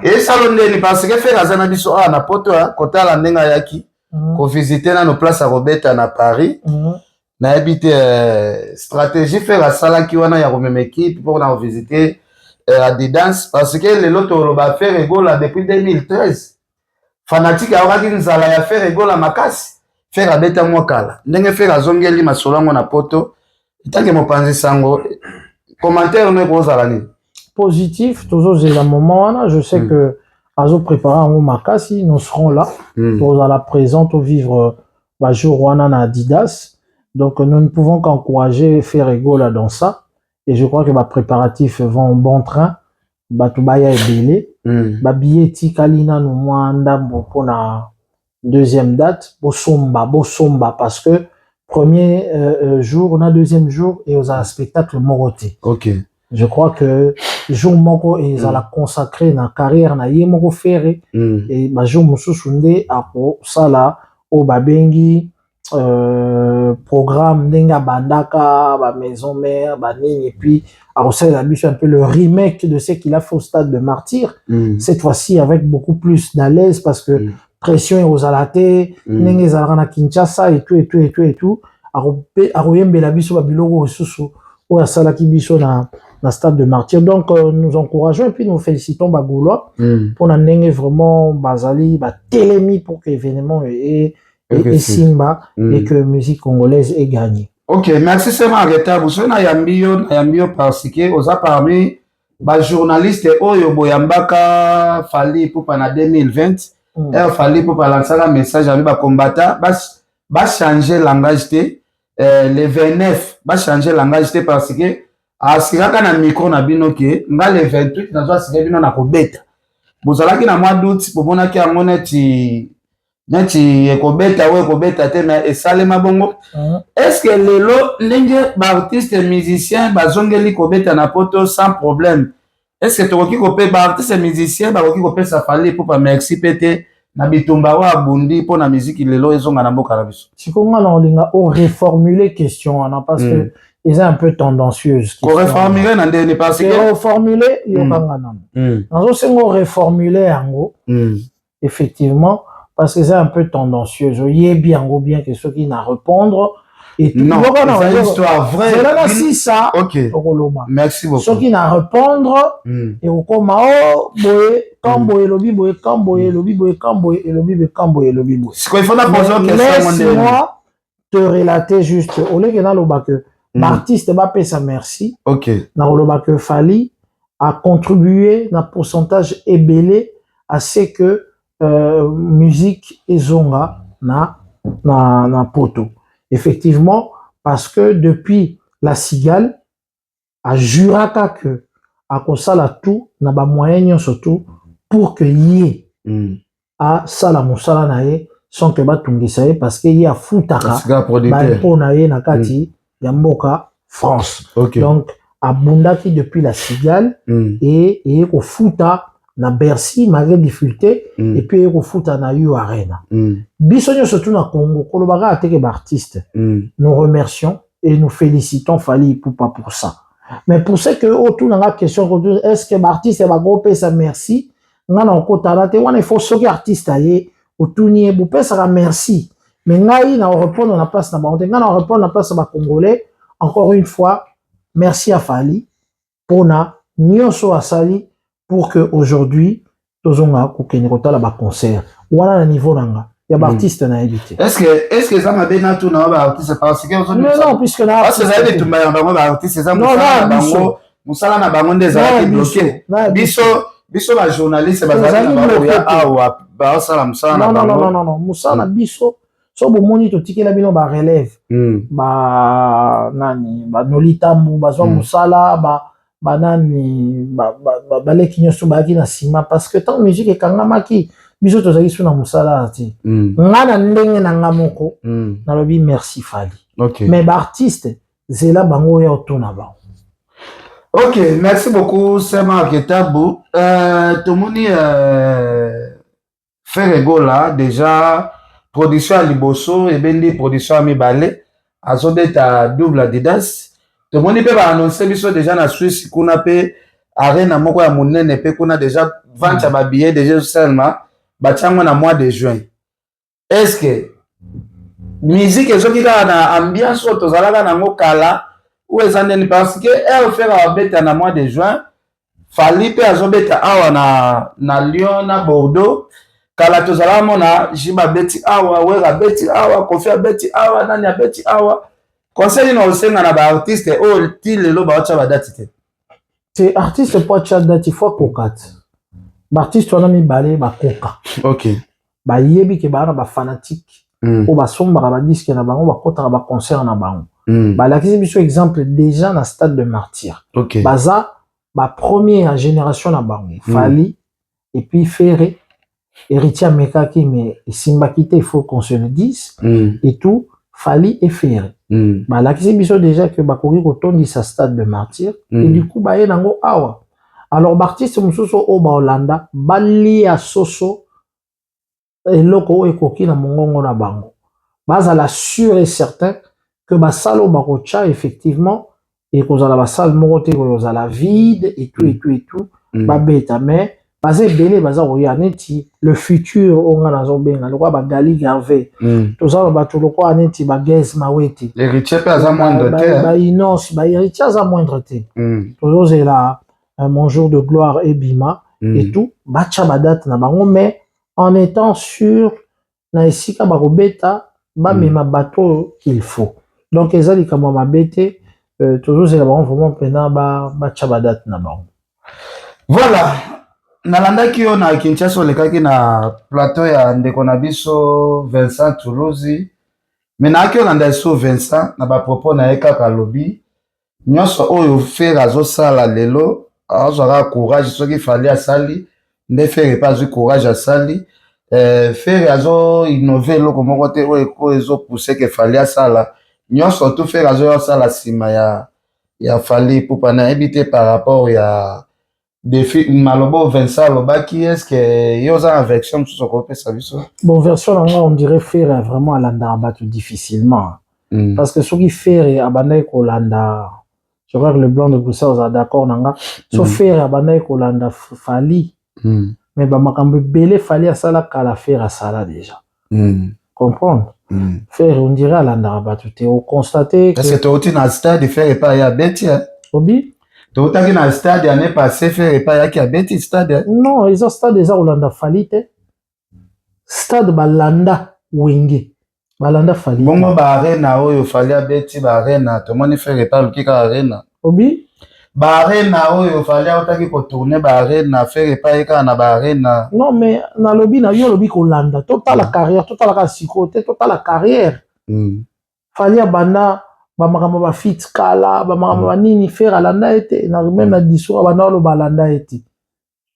et salon ndeni parce que Fer azana biso na poto kotala ndenga yaki ko visiter na no place à Robeta na Paris na habité stratégie faire la salle qui wana ya rememe équipe pour na visiter Adidas parce que le loto ba faire Egola depuis 2013 fanatique a wakaki nzala ya faire Egola makasi faire abeta mwakala ndenge faire azongeli masolango na poto itange mopanzi sango commentaire ne kozala ni
positif toujours c'est la moment wana je sais que azo préparer un makasi nous serons là pour à la présente au vivre ba jour wana na Adidas. Donc nous ne pouvons qu'encourager Ferrego là dans ça et je crois que les préparatifs vont en bon train. Batubaya est belé. Babillet tikalina nous mwanda pour la deuxième date. Bosomba parce que premier jour, on a deuxième jour et on a un spectacle Moroté.
Ok.
Je crois que jour moko et ils la consacrer na carrière na yemoko ferré et ba jour mususunde apo sala o babengi programme Nenga Bandaka, ba maison mère, ba nini, et puis à la bûche un peu le remake de ce qu'il a fait au stade de Martyr, cette fois-ci avec beaucoup plus d'alaise parce que pression est aux alatés, Nenga Zalana Kinshasa et tout. Aroyembe la biso ba biloko susu o ya salaki biso na stade de martyr. Donc nous encourageons et puis nous félicitons Bagoulois pour n'amener vraiment Bazali télémi pour que l'événement et Simba et que musique congolaise ait gagné.
Ok, merci seulement Reta. Vous savez, Nayambio parce que vous avez parmi les journalistes Oyo Boyambaka Fali pour pendant 2020 et Fali pour lancer un message avec les combattants va changer langage le 29 va changer langage parce que asikaka na micro na bino ke nga le 28 na zo asika bino na kobeta bozalaki na mois d'août bomonaki yango neti ekobeta we ekobeta te mais esalema bongo est-ce que lelo ndenge baartiste musicien bazongeli kobeta na poto sans problème est-ce que tokoki kope baartiste musicien bakoki kopesa Fali pour merci pete na bitumba wa abundi mpo na miziki lelo ezonga na mboka na biso
sikonga na olinga o reformuler question wana parce que ils sont un peu tendancieuse
ko reformuler na ndeni parce que
reformuler yokanga namo nazo sengo reformuler yango effectivement parce que c'est un peu tendancieuse yebi yango bien que ceux qui n'a répondre et tout
non c'est une histoire vraie
c'est là si ça
ok merci beaucoup
ceux qui n'a répondre et okoma o boye kambo elobi boye kambo elobi boye kambo elobi be kambo elobi boye
ce qu'il faut la poser une question
laisse-moi te relater juste au lieu que dans le bac l'artiste va payer sa merci
ok
dans le bac Fali a contribué dans pourcentage ébélé à ce que musique ezonga na poto effectivement parce que depuis la cigale a juraka que a kosala tout na ba moyen surtout pour que yé a sala musala na ye sans que batungisa ye parce que y a futaka ba pona ye na kati ya mboka France donc abundaki depuis la cigale et ko futa na Bercy malgré difficulté et puis ko futa na U Arena bisonyo surtout na Congo kolobaka ateke ba artiste nous remercions et nous félicitons Fali Ipupa pour ça mais pour ce que autour dans la question est-ce que l'artiste va grouper sa merci ngana okotala te wana il faut soki artiste aye otuni bu pesa merci mais ngai na répondre na place na ba ngana répondre na place ba congolais encore une fois merci à Fali pona nyonso asali pour que aujourd'hui tozonga kokeni kotala ba concert wana na niveau nanga ya ba artiste na éviter
est-ce que ça m'a bena tout na ba artiste parce que
non puisque là
parce que ça veut tumba ya bango ba artiste ça bango musala na bango ndeza bloqué biso ba journaliste bazali na bango ya awa ba sala musala na bango
non musala biso so bomoni totikela bino ba relève ba nani ba nolitambu bazwa musala ba nani ba leki nyoso ba ki na sima parce que tant musique ekangamaki biso tozali suna musala ati ngana ndenge na ngamoko na lobi merci Fali mais ba artiste zela bango ya otuna ba
ok merci beaucoup Sema Ketabou tomoni Ferregola déjà production à Liboso et bendi production à Mibale azobeta double Adidas tomoni pe ba annoncer biso déjà na Suisse kuna pe arena moko ya monene pe kuna déjà vente ba billets déjà seulement batiango na mois de juin est-ce que musique ezoki kaka na ambiance oyo tozalaka nango kala ou ezandeni parce que elle fera abeta na mois de juin Fali pe azobeta awa na Lyon na Bordeaux kala tozalaka mona jiba beti awa wera beti awa kofi abeti awa nani abeti awa conseil na osenga na ba artiste oyo ti lelo baotya badati te
te artiste po atya dati fo kokate baartiste wana mibale bakoka bayebi ke baa na bafanatique oyo basombaka badiske na bango bakotaka baconcert na bango balakisi biso exemple déjà na stade de martyr baza bapremière génération na bango Fali et puis Ferré héritier amekaki mais esimbaki te il faut qu'on se le dise et tout Fali et Ferré balakisi biso déjà que bakoki kotondisa stade de martyr et du coup baye nango awa alors baartiste mosusu oyo baolanda balia soso eloko oyo ekoki na mongongo na bango bazala sûr et certain que basala oyo bakotya effectivement ekozala basale moko te ekozala vide et tout babeta mais baza ebele baza koya neti le futur onga nazobenga lokwa bagali Garvey tozala bato lokwa neti bagez mawete
héritier mpe aza moindre te
bainonce bahéritier aza moindre te tozozela mon jour de gloire ebima et tout batya badate na bango mais en étant sûr na esika bakobeta bamema bato qu'il faut donc eza likambo ya mabe te tozozela bango vraiment mpena batya badate na bango
voilà nalandaki yo na Kinshasa olekaki na plateau ya ndeko na biso Vincent Toulouzi me naaki olanda eso Vincent na bapropos na ye kaka alobi nyonso oyo Fer azosala lelo azwaka courage soki fali asali nde Fer epe azwi courage asali Fer azo innove eloko moko te oyo ezopuse ke fali asala nyonso tu Fer azoya osala nsima ya fali pupa nayebi te par rapport ya défi malobo Vincent alobaki est-ce que yo za version mosusu okopesa biso
bon version nango on dirait Fer vraiment alandaka bato difficilement parce que soki Fer abandaki kolanda je crois que le blanc de Bruxelles oza d'accord nanga so Fer abandaki kolanda fali mais bamakambo ebele fali asala kala Fer asala déjà comprendre Fer on dirait alandaka bato te oconstate
est-ce que touti na stade Fer epai ya beti
obi
toutaki na stade année passée Fer epai yaki abeti stade
non eza stade eza kolanda fali te stade balanda wenge balanda fali
bongo baarena oyo fali abeti baarena tomoni Fer epai aluki kaka arena
obi
baarena oyo fali autaki kotourne baarena Fer epai kaka na baarena
non mais nalobi na yo olobi kolanda totala carrière totalaka siko te totala carrière fali abanda bamakambo bafit kala bamakambo banini Fer alanda ete na même na discours abanda oloba alanda ete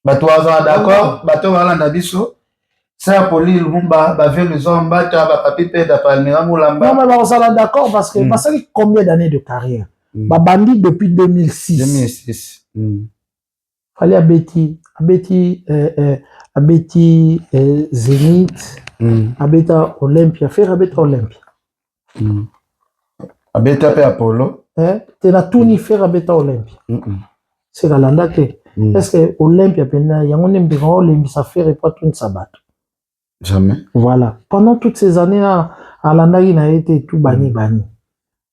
bato bazala d'accord bato balanda biso ça Poli Lumumba bavelu zombata bapapi mpe da Palmira Mulamba
non mais bazala d'accord parce que basali combien d'années de carrière babandi depuis 2006 fali abeti Zénith abeta Olympia Fer abeta Olympia
abeta pe Apollo
te na tuni Fer abeta Olympia c'est kalanda te est-ce que Olympia pena yango nde mbeka olembisa Fer epa tuni sabato
jamais
voilà pendant toutes ces années alandaki na ye te tout bani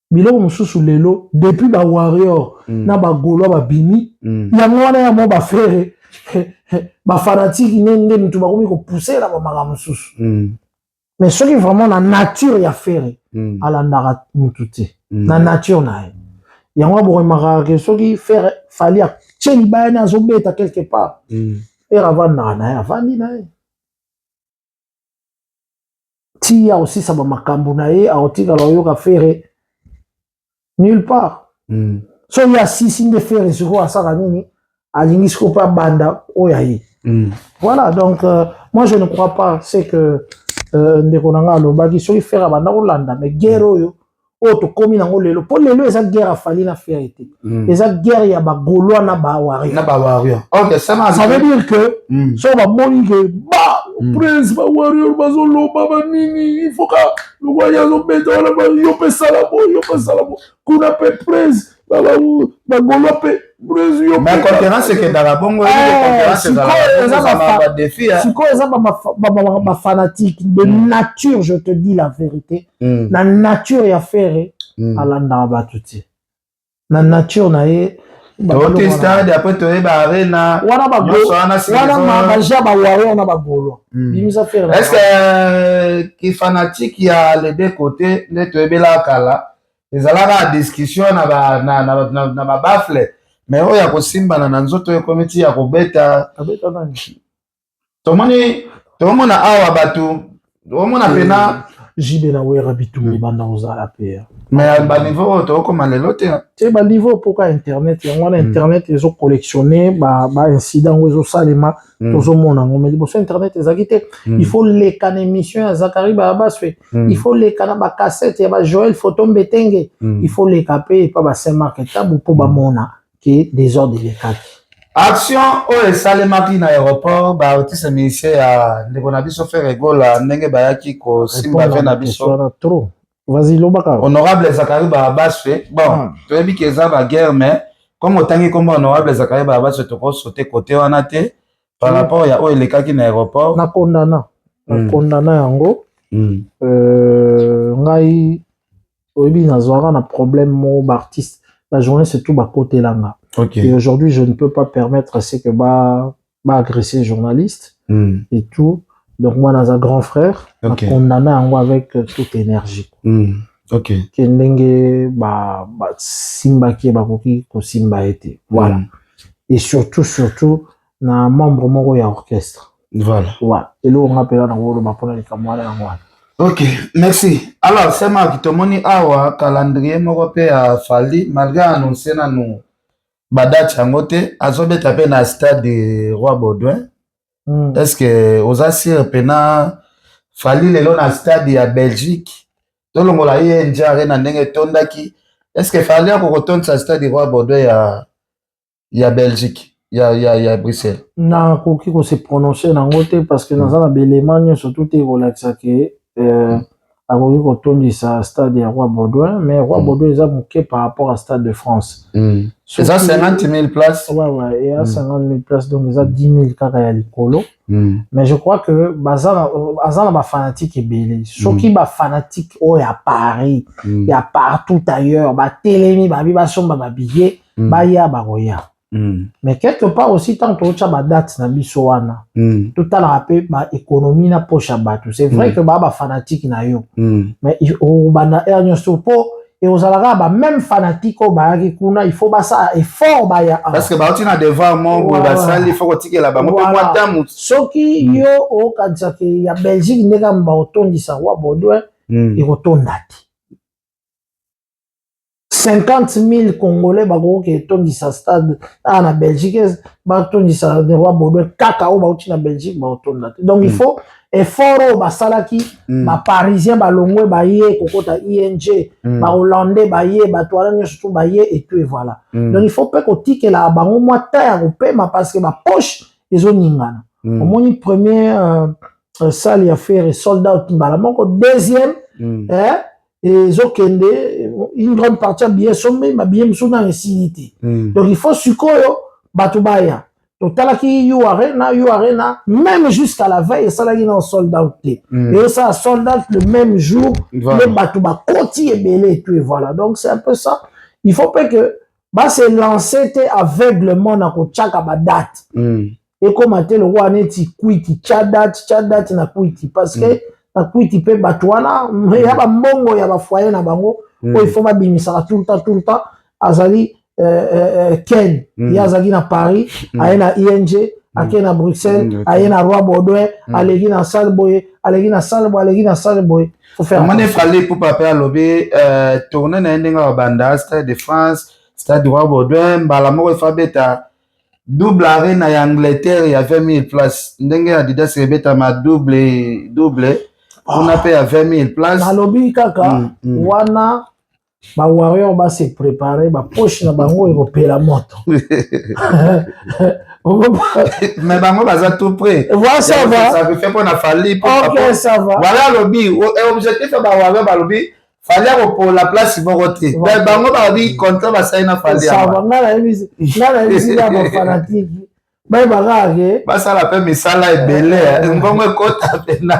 biloko mosusu lelo depuis ba warrior na bagolo babimi yango wana ya mo bafrere bafanatiki nde mutu bakomi kopusela bamakambo mosusu mais soki vraiment na nature ya Fer alandaka mutu te na nature na ye yango abokomakaka ke soki Fer fali atie libaya ne azobeta quelque part Fer avandaka na ye avandi na ye ti aosisa bamakambo na ye aotikala oyoka Fer nulle part soki asisi nde Fer sikoyo asaka nini alingi sikoyo mpe abanda oyo aye voilà donc moi je ne crois pas c'est que ndeko na nga alobaki soki Fer abanda kolanda mais guerre oyo tokomi nango lelo mpo lelo eza guerre afali na Fer ete eza guerre ya bagaulois na bawarrior ça veut dire que soki bamoni ke prince bawarrior bazoloba banini il faut ka lokwani azobeta wana yo mpe salabo kuna mpe prince bagaulois mpe
mais conférence ekendaka bongo
sikoyo eza bafanatike de nature je te dis la vérité na nature ya Fer alandaka bato te na nature na ye
toti stade apres toyeba arena
wana baja bawarrior na bagaulois bimisa Fer
est-ce que kifanatique ya les deux côtés nde toyebela kala ezalaka discussion na babafle mais oyo ya kosimbana na nzoto ekomi ti ya kobeta tomona awa bato tomona pena
jibe na wera bitumbi banda kozala pe
mais baniveau oyo tokokoma lelo te
baniveau mpoka internet yango wana internet ezocollectionne baincident ngo ezosalema tozomona yango mais liboso internet ezalaki te il faut leka na émission ya Zakari Barabaswe il faut leka na bacassette ya bajoel photo mbetenge il faut leka mpe epa basaint mark etabu mpo bamona ke désordre elekaki
action oyo esalemaki na aéroport baartiste musicien ya ndeko na biso Fer Egola ndenge bayaki kosimba ve na biso
vas-y lobaka
honorable Zakari Barabaswe bon toyebi ke eza baguerre mais comme otangi komba honorable Zakari Barabaswe tokosote kote wana te par rapport à où les cas qui n'aéroport
na condamna yango ngai oyebi nazwaka na problème mo artiste la journée c'est tout côté langa. Et aujourd'hui je ne peux pas permettre c'est que agresser les journalistes et tout. Donc moi dans un grand frère na condamna yango avec toute énergie. Kendenge simba ki bakoki ko simba été. Voilà. Et surtout na membre moko ya orchestre.
Voilà.
Ouais. Et là on appelle na wolo bapona likamwala yango.
Ok, merci. Alors, c'est moi qui te moni awa calendrier moko pe a fali malgré annoncer na nous badate yangote azobe tapé na stade de Roi Baudouin. Est-ce que aux assir pena fali lelo na stade ya Belgique tolongola ye njare na ndenge tondaki est-ce que fali ko tonda sa stade de Roi Baudouin ya Belgique ya Bruxelles
na koki ko se prononcer na ngote parce que dans un élément surtout te relaxa que akoki kotondisa stade ya Roi Baudouin mais Roi Baudouin eza moke par rapport à stade de France.
C'est ça 50 000 places.
Ouais, il y a 50 000 places donc ils ont 10 000 kaka ya likolo. Mais je crois que bazana ba fanatique ebele. Soki ba fanatique o ya Paris, ya partout ailleurs, ba telemi ba bi ba somba ba billet, ba ya ba roya. Mais quelque part aussi tant que tu as date na biso wana tout à rappel ba économie na poche bato c'est vrai que ba fanatique na yo mais au bana ernyo sopo et aux alaka ba même fanatique au ba ki kuna il faut ba ça effort ba ya
parce que ba otina devant mon ba sali il faut que tike la ba mo pe moi tamu
soki yo o kanisa ke ya Belgique ndeka mba otondisa Roi Baudouin et otondati 50 000 Congolais qui sont dans stade en Belgique, qui sont dans Roi Baudouin, Kakao, qui sont en Belgique, donc il faut effort au Salaki, les Parisiens, les Longwe, les Kokota ING, les Hollandais, les Toualanais, surtout et tout, et voilà. Donc il faut pas qu'on tique là, au moins terre, parce que ma poche, ils ont ningana. Au moins une première salle à faire soldat, deuxième, et Zokende, une grande partie bien sommé, mais bien sous dans les civilités. Donc il faut sukoyo batubaya. Donc talaki you arena, même jusqu'à la veille, ça là il est soldat. Et ça soldat le même jour, le batuba koti et belé et tout et voilà. Donc c'est un peu ça. Il faut pas que se lancer aveuglement dans ko chaka ba date. Et comme le roi neti kuiti chadat na kuiti parce que na kuiti pe batwana ya ba mbongo ya ba foyer na bango il faut ba bimisa tout le temps azali Ken ya azali na Paris aye na ING ake na Bruxelles aye na Roi Baudouin alegi na Salboye faut faire
comment il fallait pour papa alobi tourner na ndenga banda stade de France stade Roi Baudouin bala moko fabeta double arena ya Angleterre ya 20 000 places ndenge Adidas rebeta ma double on a payé à 20 000 places.
Nalobi kaka, wana, ba warrior ba se préparer, ba poche na bango et repérer la moto.
Mais bango ba tout prêt.
Voilà, ça va.
Ça fait pour na fali.
Ok, ça va.
Voilà lobby. Objectif ba warrior ba lobby. Fallait pour la place ils vont voter. Mais bango ba lobby contre ba ça na fali.
Ça va. Ngala mise la ba fanatique. Bah bagage
ça la paix misala ebele ngomwe kota pena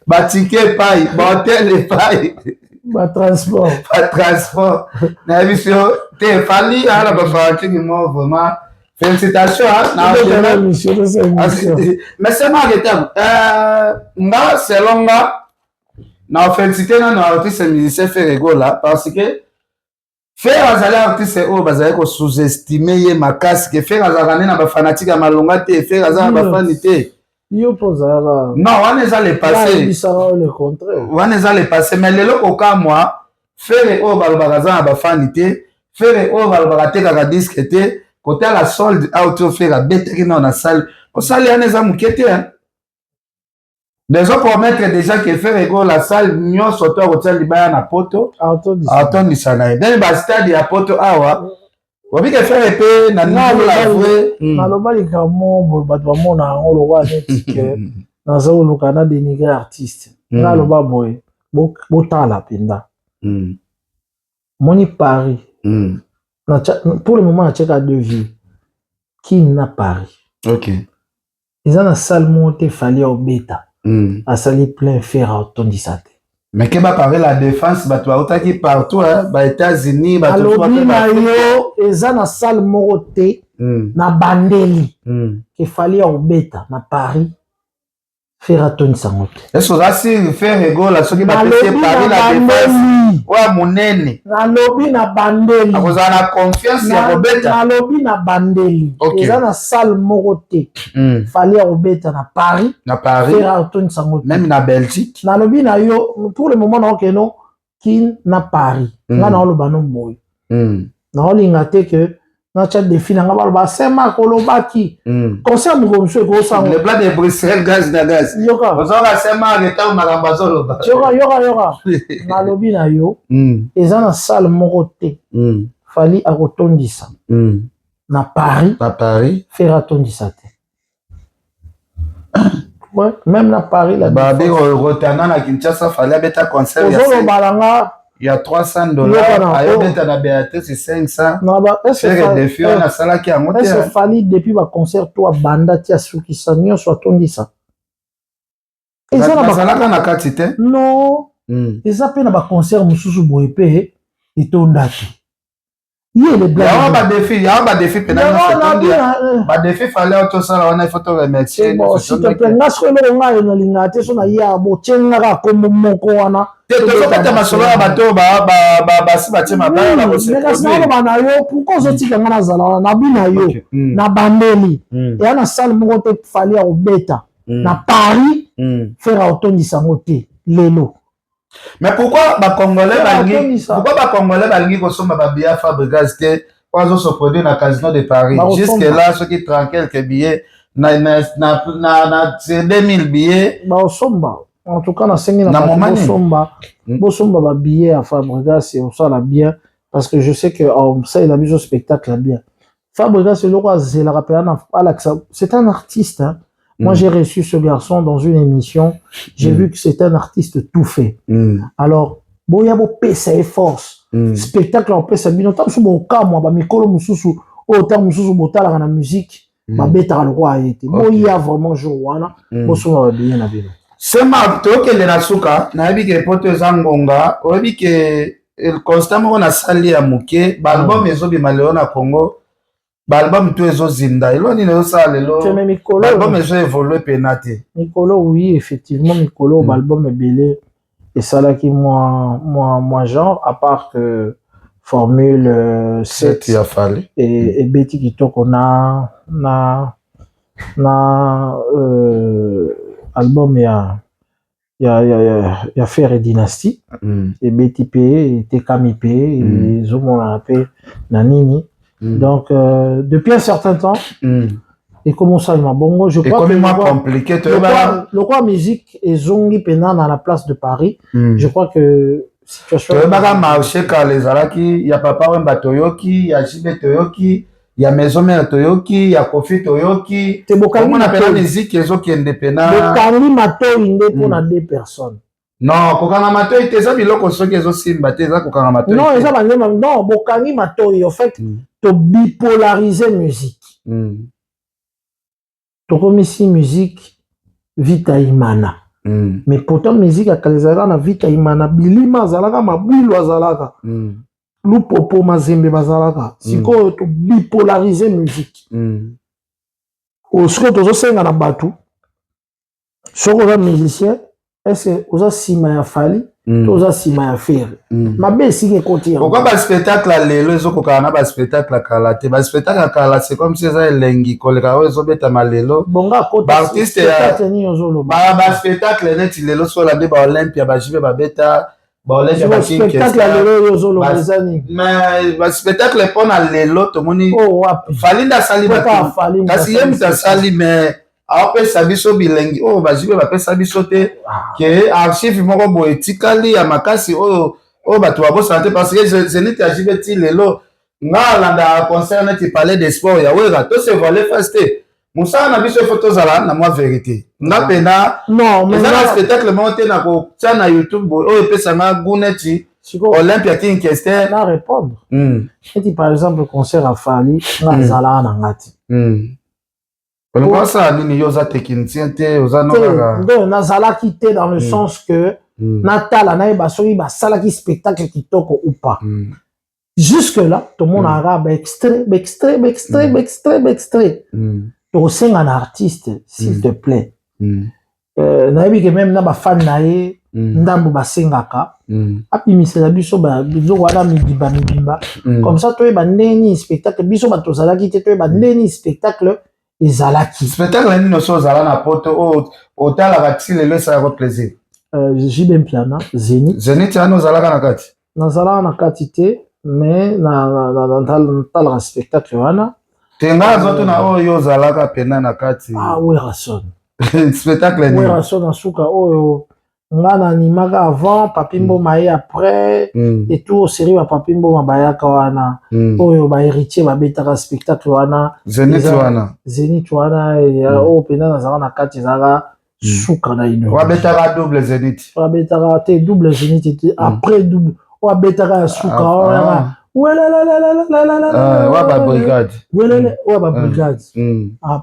ba ticket paille ba hôtel paille
ba transport
na vision te fali ala ba fati ni mo vraiment félicitations na
mission
mais c'est moi qui nga selon na féliciter na artiste musicien Ferrego là parce que faire azali artiste o bazali ko sous-estimer ye makasi que faire azali na ba fanatique ya malonga te faire azali ba fanité
yo posala
non on est allé passer
le contraire
on est allé passer mais lelo ko ka moi faire o balobaka za ba fanité faire o balobaka te kaka disque te côté la solde auto faire beteki na salle ko salle ane za mukete déjà promettre déjà que faire ego la salle nyo soto hotel libaya na poto auto ni sana donc ba stade ya poto awa obi ke faire pe na niveau la vrai
na lobali ka mo ba to mona ngo lo wa netike na zo lu kana dénigrer artiste na loba boy bo tala pinda moni Paris na pour le moment na cheka de vie qui n'a Paris
Ok.
Ils ont la salle montée, fallait au bêta. A sali plein fer à otondisa.
Mais que va parler la défense, bah tu vas qui partout, hein, bah États-Unis, bah tout
alobi na yo eza na salle moko te na bandeli ke fallait au bêta na Paris. Faire atondisa moto.
Est-ce que ça c'est faire rigolo là, ceux qui va passer Paris la défense. Ouais, monene.
Nalobi na bandeli.
A cause na confiance ya Robeta.
Nalobi na bandeli. Eza na salle moko te. Fallait Robeta na Paris.
Na Paris.
Faire atondisa moto.
Même na Belgique.
Nalobi na yo pour le moment na okeno kin na Paris. Nga na oloba no boy. Na olinga te que na chat de fina nga baloba sema kolobaki. Concert mo monsieur ko sa.
Le plan de Bruxelles gaz na gaz.
Yoka.
Ozoka sema ngeta makambo zoloba.
Yoka. Nalobi na yo. Eza na salle moko te. Fali akotondisa. Na Paris.
Na Paris.
Faire atondisa te. Ouais, même na Paris la
Babi Rotana na Kinshasa fallait abeta concert ya.
Ozolo balanga
il y a $300. Ayobeta na Béatrice c'est 500.
Na ba
est-ce défi na sala ki angote.
Est-ce fallait depuis ba concert toi banda tia sukisa nyonso atondisa.
Eza na ba na kati te.
Non. Eza pe na ba concert mususu boye pe etondaki. Il est blanc.
Il y a un défi pénal. Ba défi fallait auto ça on a photo remercier.
Bon, si te plaît, na solo nga na lingate so na ya bo chenga ka komo moko wana.
Te to peta masolo ya bato ba si ba tima ba la ko se.
Mais ça ba na yo pourquoi zo tika nga na zala na bina yo na bandeli. Et na salle moko te fallait au bêta. Na Paris faire autondisa ngote lelo.
Mais pourquoi les Congolais balingi kosomba ba billets Fabregas te ozo se produire na casino de Paris jusque là ceux qui tranquille quelques billets na 2000 billets
ba osomba en tout cas na sengi na bosomba ba billets à Fabregas et on ça la bien parce que je sais que ça il a mis au spectacle bien Fabregas le roi Zela rappelle c'est un artiste hein. Moi, j'ai reçu ce garçon dans une émission. J'ai vu que c'est un artiste tout fait. Alors, bon, il y a beau pesa et force. Spectacle en pesa. Mais notamment, sur mon cas, moi, mikolo mususu, autant mususu botala la musique, ma bêta le roi a été. Bon, il y a vraiment joué. Bon, souvent, bien la vélo.
C'est ma to que le nasuka. Na bi que poto zangonga. Obi que constamment on a sali à muke. Balbum ezobi maleo na Congo. L'album tout est zinda. Il y a ça l'album est évolué pénaté.
Mikolo oui effectivement Mikolo l'album est belé et ça là qui moi genre à part que formule 7
il a fallu
et Betty qui toque on a album il y a Fer et Dynastie et Betty P et Tekami P et Zomo P Nanini. Donc, depuis un certain temps, et comment ça, bon, je crois que le quoi musique et zongi penan à la place de Paris, je crois que
situation. Il y a Papa Wemba Toyoki, il y a Jibe Toyoki, il y a Maison Mère Toyoki, il y a Kofi Toyoki. Comment on appelle la musique qui est indépendante?
Le Kali Mato inde pour na deux personnes.
Non, kokanga matoi teza biloko soki ezosimba te eza kokanga matoi.
Non, eza bandema non, bokangi matoi en fait to bipolariser musique. To komisi musique vita imana. Mais pourtant musique akalizala na vita imana bilima zalaka mabwilo azalaka. Lupopo mazembe bazalaka. Siko to bipolariser musique. Osiko tozo senga na batu. Soko ba musicien est-ce que vous avez sima ya fali vous avez sima ya fer ma be sike côté
pourquoi ba spectacle lelo ezoko kana ba spectacle kala te ba spectacle kala c'est comme si ça elengi koleka ozo beta malelo
bonga côté
ba artiste ba spectacle net lelo so la ba Olympia ba jibe ba beta ba Olympia ba
spectacle lelo ozo lo bezani
mais ba spectacle pona lelo to moni fali nda sali ba kasi yem ta sali mais apesa biso bilengi oyo bajibe bapesa biso te ke archive moko boye etikali ya makasi oyo bato babosana te parce que je neti ajibe ti lelo nga alanda concert neti palais de sport ya wera to se voile face te mosala na biso efo tozala na mwa vérité nga pena eza na spectacle moko te na kotia na youtube boye oyo epesanga gu neti Olympia King Kester
na répondre neti par exemple concert afali nga azalaka na nga te
Oloba ça nini yoza technicien te oza nokaka.
Donc nazalaki te dans le sens que natala na ba soki ba salaki spectacle kitoko ou pas. Jusque là tout le monde arabe extrait. To senga un artiste s'il te plaît. Nayebi que même na ba fan na ye ndambo basengaka apimisela biso ba biloko wana mibimba comme ça toyeba ndeni spectacle biso bato ozalaki te toyeba ndeni spectacle ezalaki
spectacle nini oso ozala na poto otalaka ti lelo esalaka plaisir
jibe mpiana
Zénith wana ozalaka na kati
nazalaka na kati te mais natalaka spectacle wana
te nga azotuna oyo ozalaka pena na kati
werason
spectacle nini
werason na suka oyo nga na animaka avant Papi Mboma ye après et tout série ba Papi Mboma bayaka wana oyo ba héritier babetaka spectacle wana Zénith wana oyo pena nazalaka na kati ezalaka suka na ino
wabetaka double Zénith
wabetaka te double Zénith te après double wabetaka suka wana
waba brigade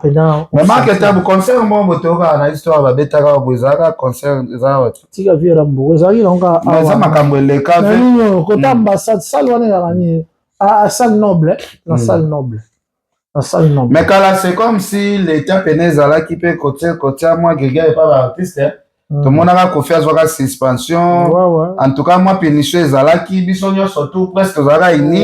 pena
mais maketa bu concert mo botoka na histoire babetaka bozaka concert za
tika viera mbo ezali longa
ça makambo eleka
ve kota ambassade salle wana ya gani à salle noble la salle noble la salle noble
mais kala c'est comme si l'état penezala qui peut côté moi gega et pas l'artiste tout le monde a confiance dans la suspension en tout cas moi péniche ezalaki biso nyonso tout presque ezalaka ini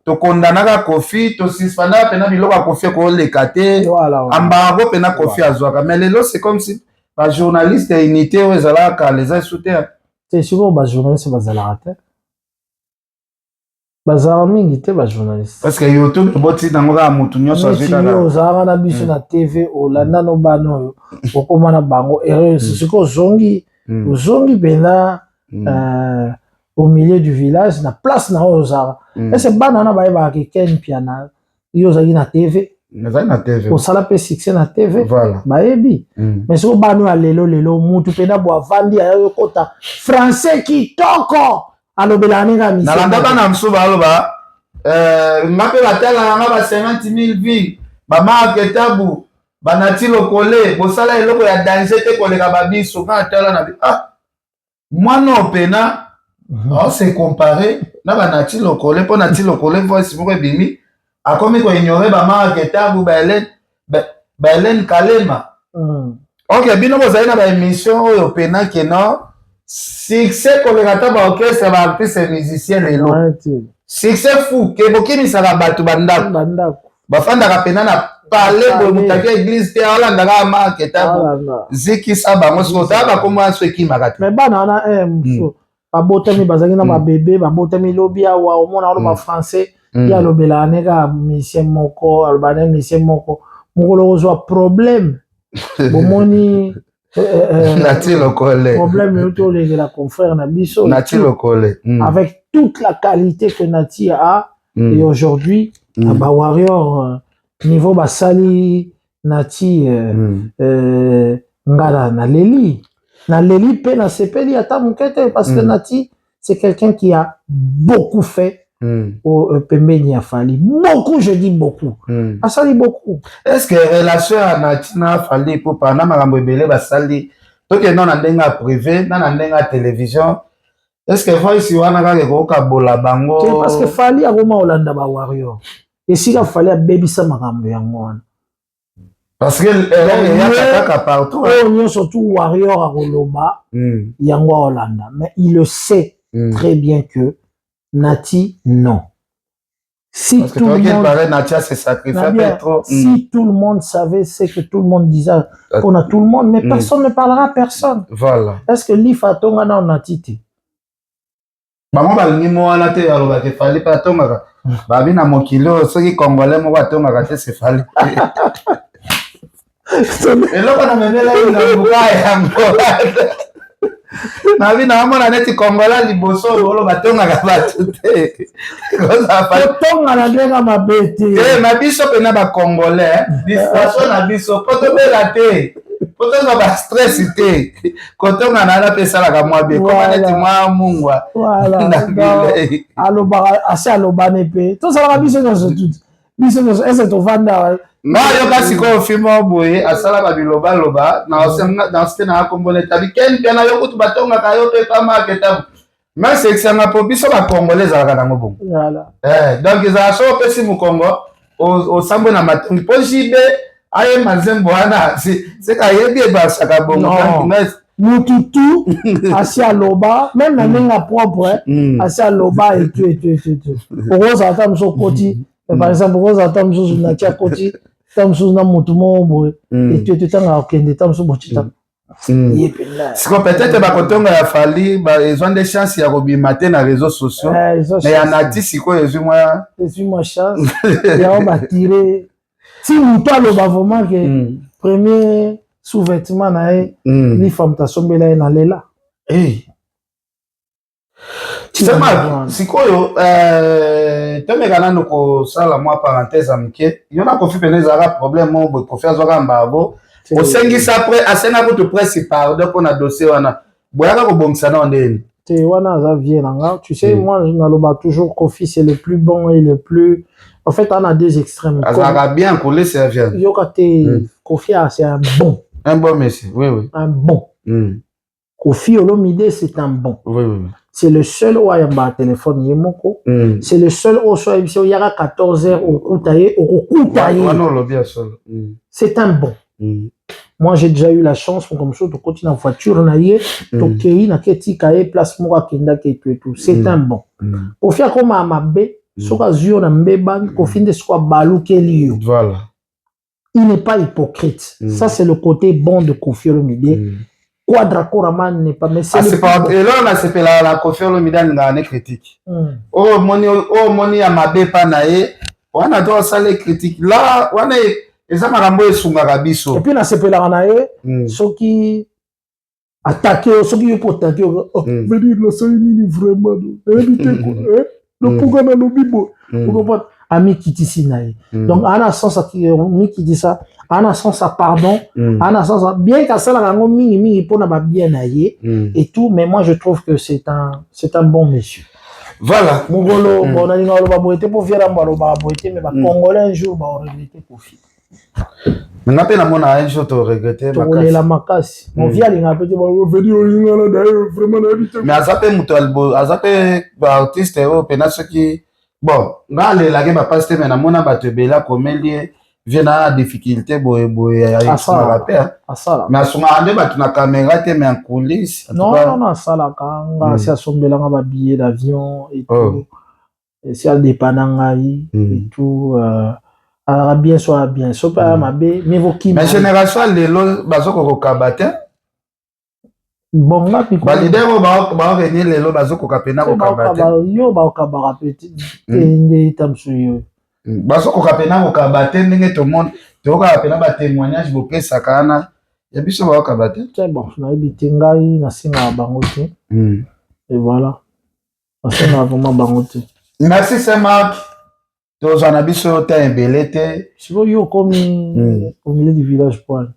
to kondanaka kofi to suspendaka pena biloko ya kofi koleka te ambako pena kofi azwaka mais lelo c'est comme si bajournaliste ya unité oyo ezalaka les insulter
te sikoyo bajournaliste bazalaka te bazala mingi te bajournaliste
parce que youtube toboti nango kaka motu nyonso
ozalaka na biso na tv olanda no bana oyo okoma na bango erreur sikoyo ozongi mpenza au milieu du village na place na oyo ozalaka ese bana wana bayebaka keken piana yo ozalaki na tv osala mpe succès na tv bayebi mais sikoyo bana oyo ya lelo mutu mpenza bo avandi ayokota français kitoko alobela nega misi
nalandaka na msuba aloba nga mpe batalaka nga ba 50,000 vie bamaketabu banati lokole bosala eloko ya danger te koleka babiso nga atala na mwana opena ose compare na banati lokole mpo nati lokole voice moko ebimi akomi koignore bamaketabu baelen kalema ok bino bozali na baémission oyo pena keno succès koleka ta baorchestre baartiste musicien lelo succès fou ke bokimisaka bato bandako bafandaka pena na pale boye mutaki église te aolandaka maketa zikisa bango siko tala bakomo aso ekimaka te
mais bana wana mosu babotami bazalaki na babebe babotami lobi awa omona aloba français ye alobelaka neka musicien moko aloba ne musicien moko mokolo kozwa problème bomoni
Nati Lokole.
Problème est la confrère Nabiso.
Nati Lokole.
Avec toute la qualité que Nati a, et aujourd'hui, à Warrior, niveau Basali, Nati, Ngara, Naleli. Naleli, Pena, Sepeli, Atamukete, parce que Nati, c'est quelqu'un qui a beaucoup fait. Au Pembeni Afali. Beaucoup, je dis beaucoup. Asali beaucoup.
Est-ce que relation à Natina Fali pour pendant Marambo Belé Basali, toi qui non en privé, non en télévision, est-ce que Voice Wana Gagoka Bola Bango?
Parce que Fali a Roma Olanda ba Warrior. Et si la Fali a baby sa Marambo Yangwan.
Parce que il y a partout.
On surtout Warrior à Roloba, Yangwa Olanda. Mais il le sait très bien que Nati, non. Si tout le monde
paraît, Natia se sacrifie trop.
Si tout le monde savait, c'est que tout le monde disait qu'on a tout le monde, mais personne ne parlera à personne.
Voilà.
Est-ce que l'IFA tonga na Natiti?
Maman balingi mo wana te aloba ke fali pa tonga. Babi na mokilo soki congolais mo ba tonga ka te se fali. Eloko na memela ina bukai yango. Nabi na mona neti Kongola liboso bolo batonga ka batu te. Koza pa
tonga na ndenga mabete.
Na biso pena ba Congolais, distraction na biso poto bela te. Poto ba stress te. Kotonga na la pesa la ka mwa be. Koma neti mwa mungwa.
Voilà. Aloba asa aloba nepe. To sala biso nyoso tout. Biso nyoso ese to vanda
nga yoka sikoyo filme boye asala babiloba loba na site na akombona tabi ken pena yo kutu batongaka yo pe pa maketa mais c'est que ça m'a pas biso ba congolais ezalaka nango bongo
voilà
donc ezala so opesi mokongo osambo na matongi mpo jibe aye mazembo wana seka yebi ebasaka bongo
mututu asi aloba même na ndenge propre asi aloba etu okozala ta mosusu okoti par exemple okozala ta mosusu nati akoti ta mosusu na motu moko boye etu ntanga okende ta mosusu bocita
siko peut-être bakotonga ya fali ezwa nde chance ya kobima te na réseaux sociaux mais ya nati sikoyo ezwi
mwa chance yango batire ti moto aloba vraiment ke premier sous-vêtement na ye lifa moto asombela ye na lela
sikoyo tomeka nano kosala mwa parenthèse ya moke yo na kofi pene ezalaka problème moko boye kofi azwaka mbabo osengisa apres asenga kutu presse pardon mpona dossier wana boyaka kobongisa nao ndeni
te wana aza vie na nga tu sais moi naloba toujours Kofi c'est le plus bon et le plus en fait on a deux extrêmes
azalaka bien koule servir
yoka te Kofi c'est un bon
monsieur oui
un bon Kofi Olomide c'est un bon
oui
c'est le seul où il y a un téléphone yemoko c'est le seul où il y a 14h au Koutaye c'est un bon moi j'ai déjà eu la chance comme ça de continuer en voiture on a eu tokei na keti kae place moko kenda ke tout c'est un bon Kofi comme amabe soka zio na mbeba Kofi nde soit balukeli
voilà
il n'est pas hypocrite ça c'est le côté bon de Kofi Olomide Quadra Koraman n'est pas mais c'est
pas et là on a sepelé la Kofi Olomide na ne critique oh moni amabe pa na ye on a droit à les critiques là on est eza makambo esungaka biso
et puis nasepelaka na ye soki attaqué soki po attaqué veut dire le soi nini vraiment le pourquoi na lobibo pourquoi ami kitisi na ye donc ana sens mi qui dit ça ana sens pardon ana sens bien qu'à ça la mingi pour na ba bien na ye et tout mais moi je trouve que c'est un bon monsieur
voilà
mugolo bon na linga lo ba boité pour fiera mbalo ba boité mais ba congolais un jour ba regretter Kofi
nga pe na mona un jour to regretter
makasi la makasi on vient linga pe ba vedi olinga na d'ailleurs vraiment na bité
mais azape muto albo azape ba artiste o pena soki bon nga le la ke ba paste mais na mona ba te bela komelie vient na difficulté boye ya ça rappelle mais asuma ande ba tuna caméra te mais en coulisses
non ça nga si asombela nga ba billet d'avion et tout et si al dépananga et tout alors bien soit bien so pas mabe mais vos qui
mais génération lelo bazoko ko kabate
bon nga piko
ba leader ba venir lelo bazoko kapena ko kabate
yo ba kabara petit ende tamsuyo
bazoko kapena ko kabate ndenge to monde to ka kapena ba témoignage bo pesa kana ya biso ba kabate
c'est bon na bitingai na singa bango te et voilà na singa vraiment bango te
merci c'est Marc tous en abisso ta embelete
si vous yo comme au milieu du village point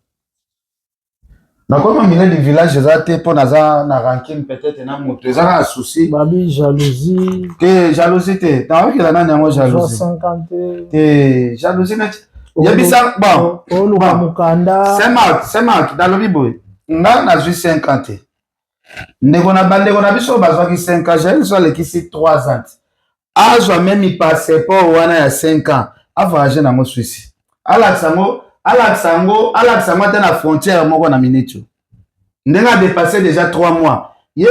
na comme au milieu du village ezate pour naza na ranking peut-être na moto ezaka un souci
babi jalousie
que jalousie te na ok la nana mo jalousie
50
te jalousie na yebisa bon
oluka mukanda
c'est Marc dans le biboy nga na 50 ndeko na biso bazwaki 5 ans j'ai soit lekisi 3 ans azwa même il passait pas wana ya 5 ans a voyager na mo Suisse alaksango te na frontière moko na minute ndenge a dépassé déjà 3 mois ye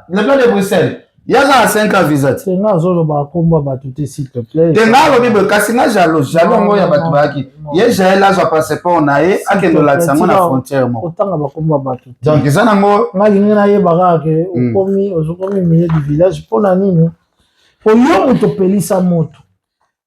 le plan de Bruxelles yaza à 5 ans visa
te nga zolo ba komba ba tout s'il te plaît
te nga lobi be kasi nga jaloux ngo ya batu baki ye jael azwa passeport na ye akendo laksango na frontière moko
otanga ba komba ba tout
donc ezana ngo
nga lingi na ye baka ke okomi milieu du village pona nini pour yo motopelisa moto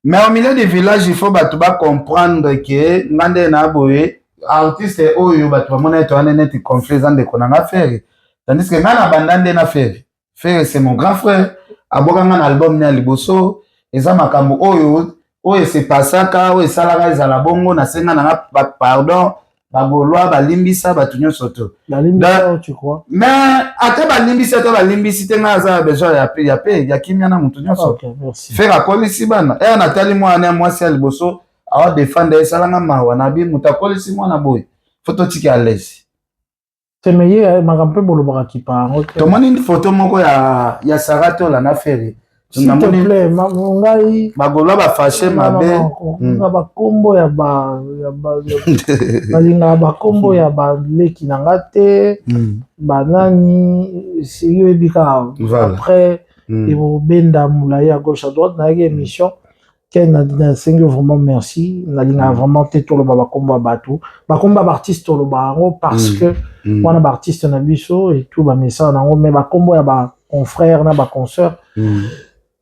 mais au milieu du village il faut batu ba comprendre que ngande na boye artiste oyo batu bamona to anene ti conflit ande konanga faire tandis que ngana bandande na faire c'est mon grand frère aboka ngana album na liboso eza makambo oyo se pasaka oyo salaka ezala bongo na senga na pardon bagolwa balimbisa batu nyonso to
tu crois
mais ata balimbisi te nga aza besoin ya kimia na mutu nyonso faire akolisi bana natali mwana mwasi ya liboso awa défendre esalanga mawa na bi mutakolisi mwana boy photo tiki à l'aise
temeye makampe bolobaka kipa
tomoni photo moko ya Sarato la na feri
s'il te plaît ngai
bagolo ba fâché mabe
nga bakombo ya balinga bakombo ya baleki na nga te banani sérieux ebika après ebobenda mulayi à gauche à droite nayaki émission ke nasengi vraiment merci nalinga vraiment te toloba bakombo ya bato bakombo ya baartiste toloba yango parce que wana baartiste na biso et tout bamesala nango mais bakombo ya baconfrère na baconsœur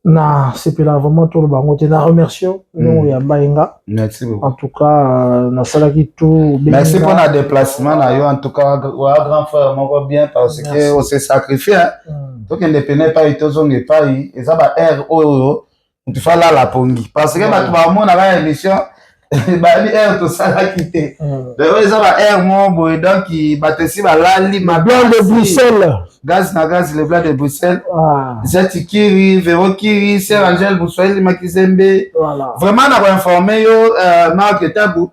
na sepela vraiment toloba yango te na remercie ndongo ya mbayenga
merci beaucoup
en tout cas nasalaki tout
merci pour la déplacement na yo en tout cas wa grand frère moko bien parce que on s'est sacrifié tokende pene epai tozonga epai eza ba air oyo tu fais là la pongi parce que bato bamona ba émission babi air tosalaki te donc eza ba air mo boye donc bato esi balali
blanc de Bruxelles
gaz na gaz le blanc de Bruxelles Zeti Kiri Véro Kiri Sœur Angèle Boussoeli Makizembe vraiment na ko informer yo Marc Tabou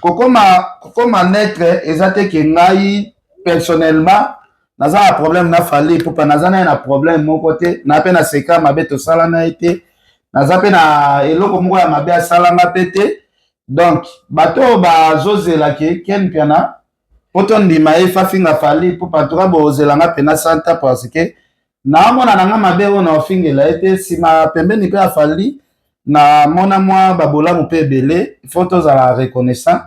kokoma naître eza te ke ngai personnellement naza na problème na fali pour naza na problème moko te na pe na seka mabe tosala na été naza pe na eloko moko ya mabe asalanga pe te donc bato bazozelaki ken piana poto ndima ye fafinga fali po patuka bozelanga pena santa parce que naomona nanga mabe oyo na ofingela ete nsima pembeni mpe afali na mona mwa babolamu mpe ebele faut tozala reconnaissant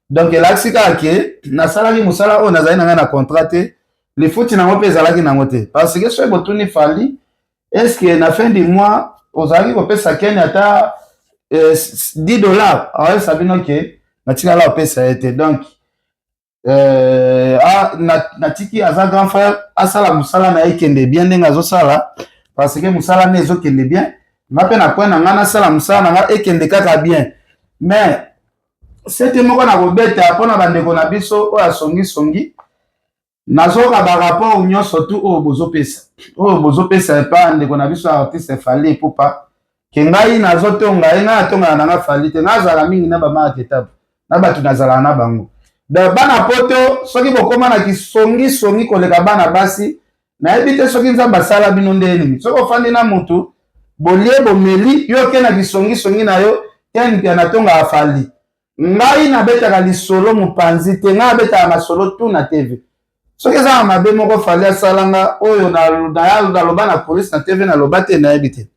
donc elakisi kaka ke nasalaki mosala oyo nazali na ngai na contrat te lifuti nango mpe ezalaki nango te parce que soki botuni fali estce na fin du mois ozalaki kopesa keni ata $10 aoyesa bino ke natikala opesa ye te donc natiki aza grand frère asala mosala na ye ekende bien ndenge azosala parce que mosala na ezokende bien nga mpe na point na nga nasala mosala na nga ekende kaka bien mais sete moko na kobeta mpona bandeko na biso oyo asongisongi nazoka barapport nyonso tu oyo bozopesa epa ndeko na biso artiste fali epupa ke ngai nazotonga ye ngai atongana na nga fali te nazala mingi na bamaka etape na bato nazalaka na bango donc bana poto soki bokóma na kisongisongi koleka bana basi nayebi te soki nzambe asala bino nde nini soki ofandi na motu bolie bomeli yo ke na kisongisongi na yo tenike natongaka fali ngai nabetaka lisolo mopanzi te ngai abetaka masolo tu na tv soki eza na mabe moko fali asalanga oyo naloba na polise na tv naloba te nayebi te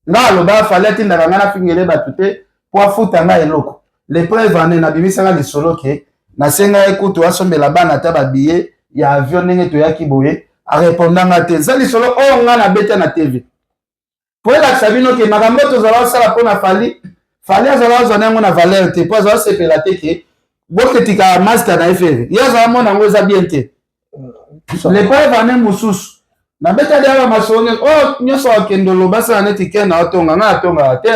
ngai aloba fali atindaka ngai nafingele bato te po afuta ngai eloko lepreuve ane nabimisaka lisolo ke nasenga ekutu asombela bana ata babiye ya avion ndenge toyaki boye arepondanga te eza lisolo oyo ngai nabeta na tv po elakisa bino ke makambo tozala osala mpona fali azala ozwana yango na valeur te po azala osepela te ke boketika master na efere ye azala mona yango eza bien te lepreuve ane mosusu nabetali awa masolo oyo nyonso akende oloba sala neti ke na otonga ngai atongaka te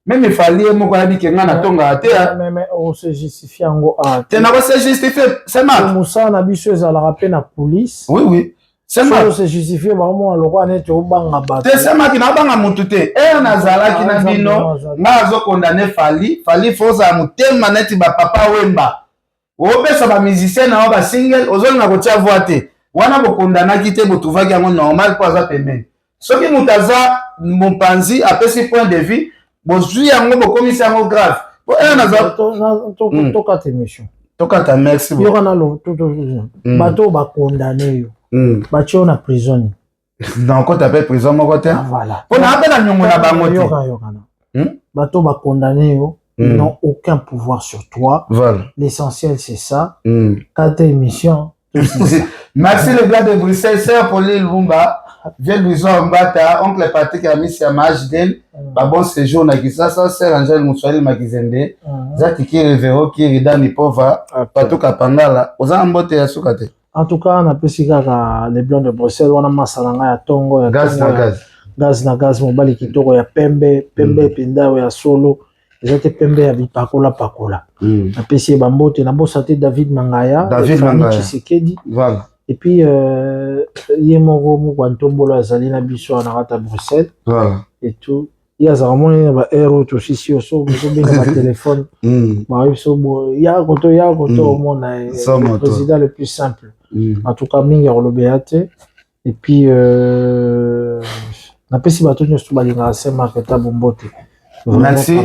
même fali ye moko yabi ke ngai natongaka te
ose justifie yango
te nakose justifie sema
mosala na biso ezalaka mpe na police
oui
ose justifie bakomona lokwa neti obanga bato
te semaki naobanga mutu te ere nazalaki na bino ngai azokondane fali fo ozala motema neti bapapa wemba opesa bamusicien na yo basingle ozolinga kotia voi te wana bokondanaki te botuvaki yango normal mpo aza pembeni soki moto aza mopanzi apesi point de vue bozwi yango bokomisi yango grave po ere
tokata émission
tokata merci
yoka na bato bakondane yo batie yo na prison
nakota mpe prison moko te mpona ape na nyongo na bango te
bato bakondane yo ils n'ont aucun pouvoir sur toi.
Voilà.
L'essentiel, c'est ça. Quand tu émission.
Merci le gars de Bruxelles, Sœur Pauline Lumba, Vieux Louison Mbata, Oncle Patrick Amicia Majdel, bon séjour na Kisasa, Sœur Angèle Moussouali Makizembe, Zaki Rivero, Kiridani Pova, Patou Kapangala, Oza Mbote ya Sukate.
En tout cas, on a pu les Blancs de Bruxelles, on a Massalanga ya Tongo, ya
gaz na gaz.
Gaz na gaz, Mobali Kitoko ya Pembe, Pembe Pinda ya Solo. Ezate pembe ya bipakola. Napesi bambote na bosate David Mangaya, Tshisekedi.
Voilà.
Et puis yemoko moko ntombolo azali na biso na rata Bruxelles.
Voilà.
Et tout. il y a vraiment ba héros aussi si so bien ba téléphone ba so bo ya koto au monde le président le plus simple en tout cas mingi ya lobeate et puis na pesi bato nyoso balinga Saint-Martin Bombote
merci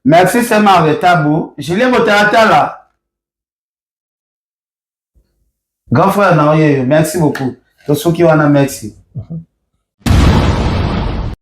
merci Saint-Martin Julien Botaratala grand frère na oyeyo merci beaucoup to soki wana merci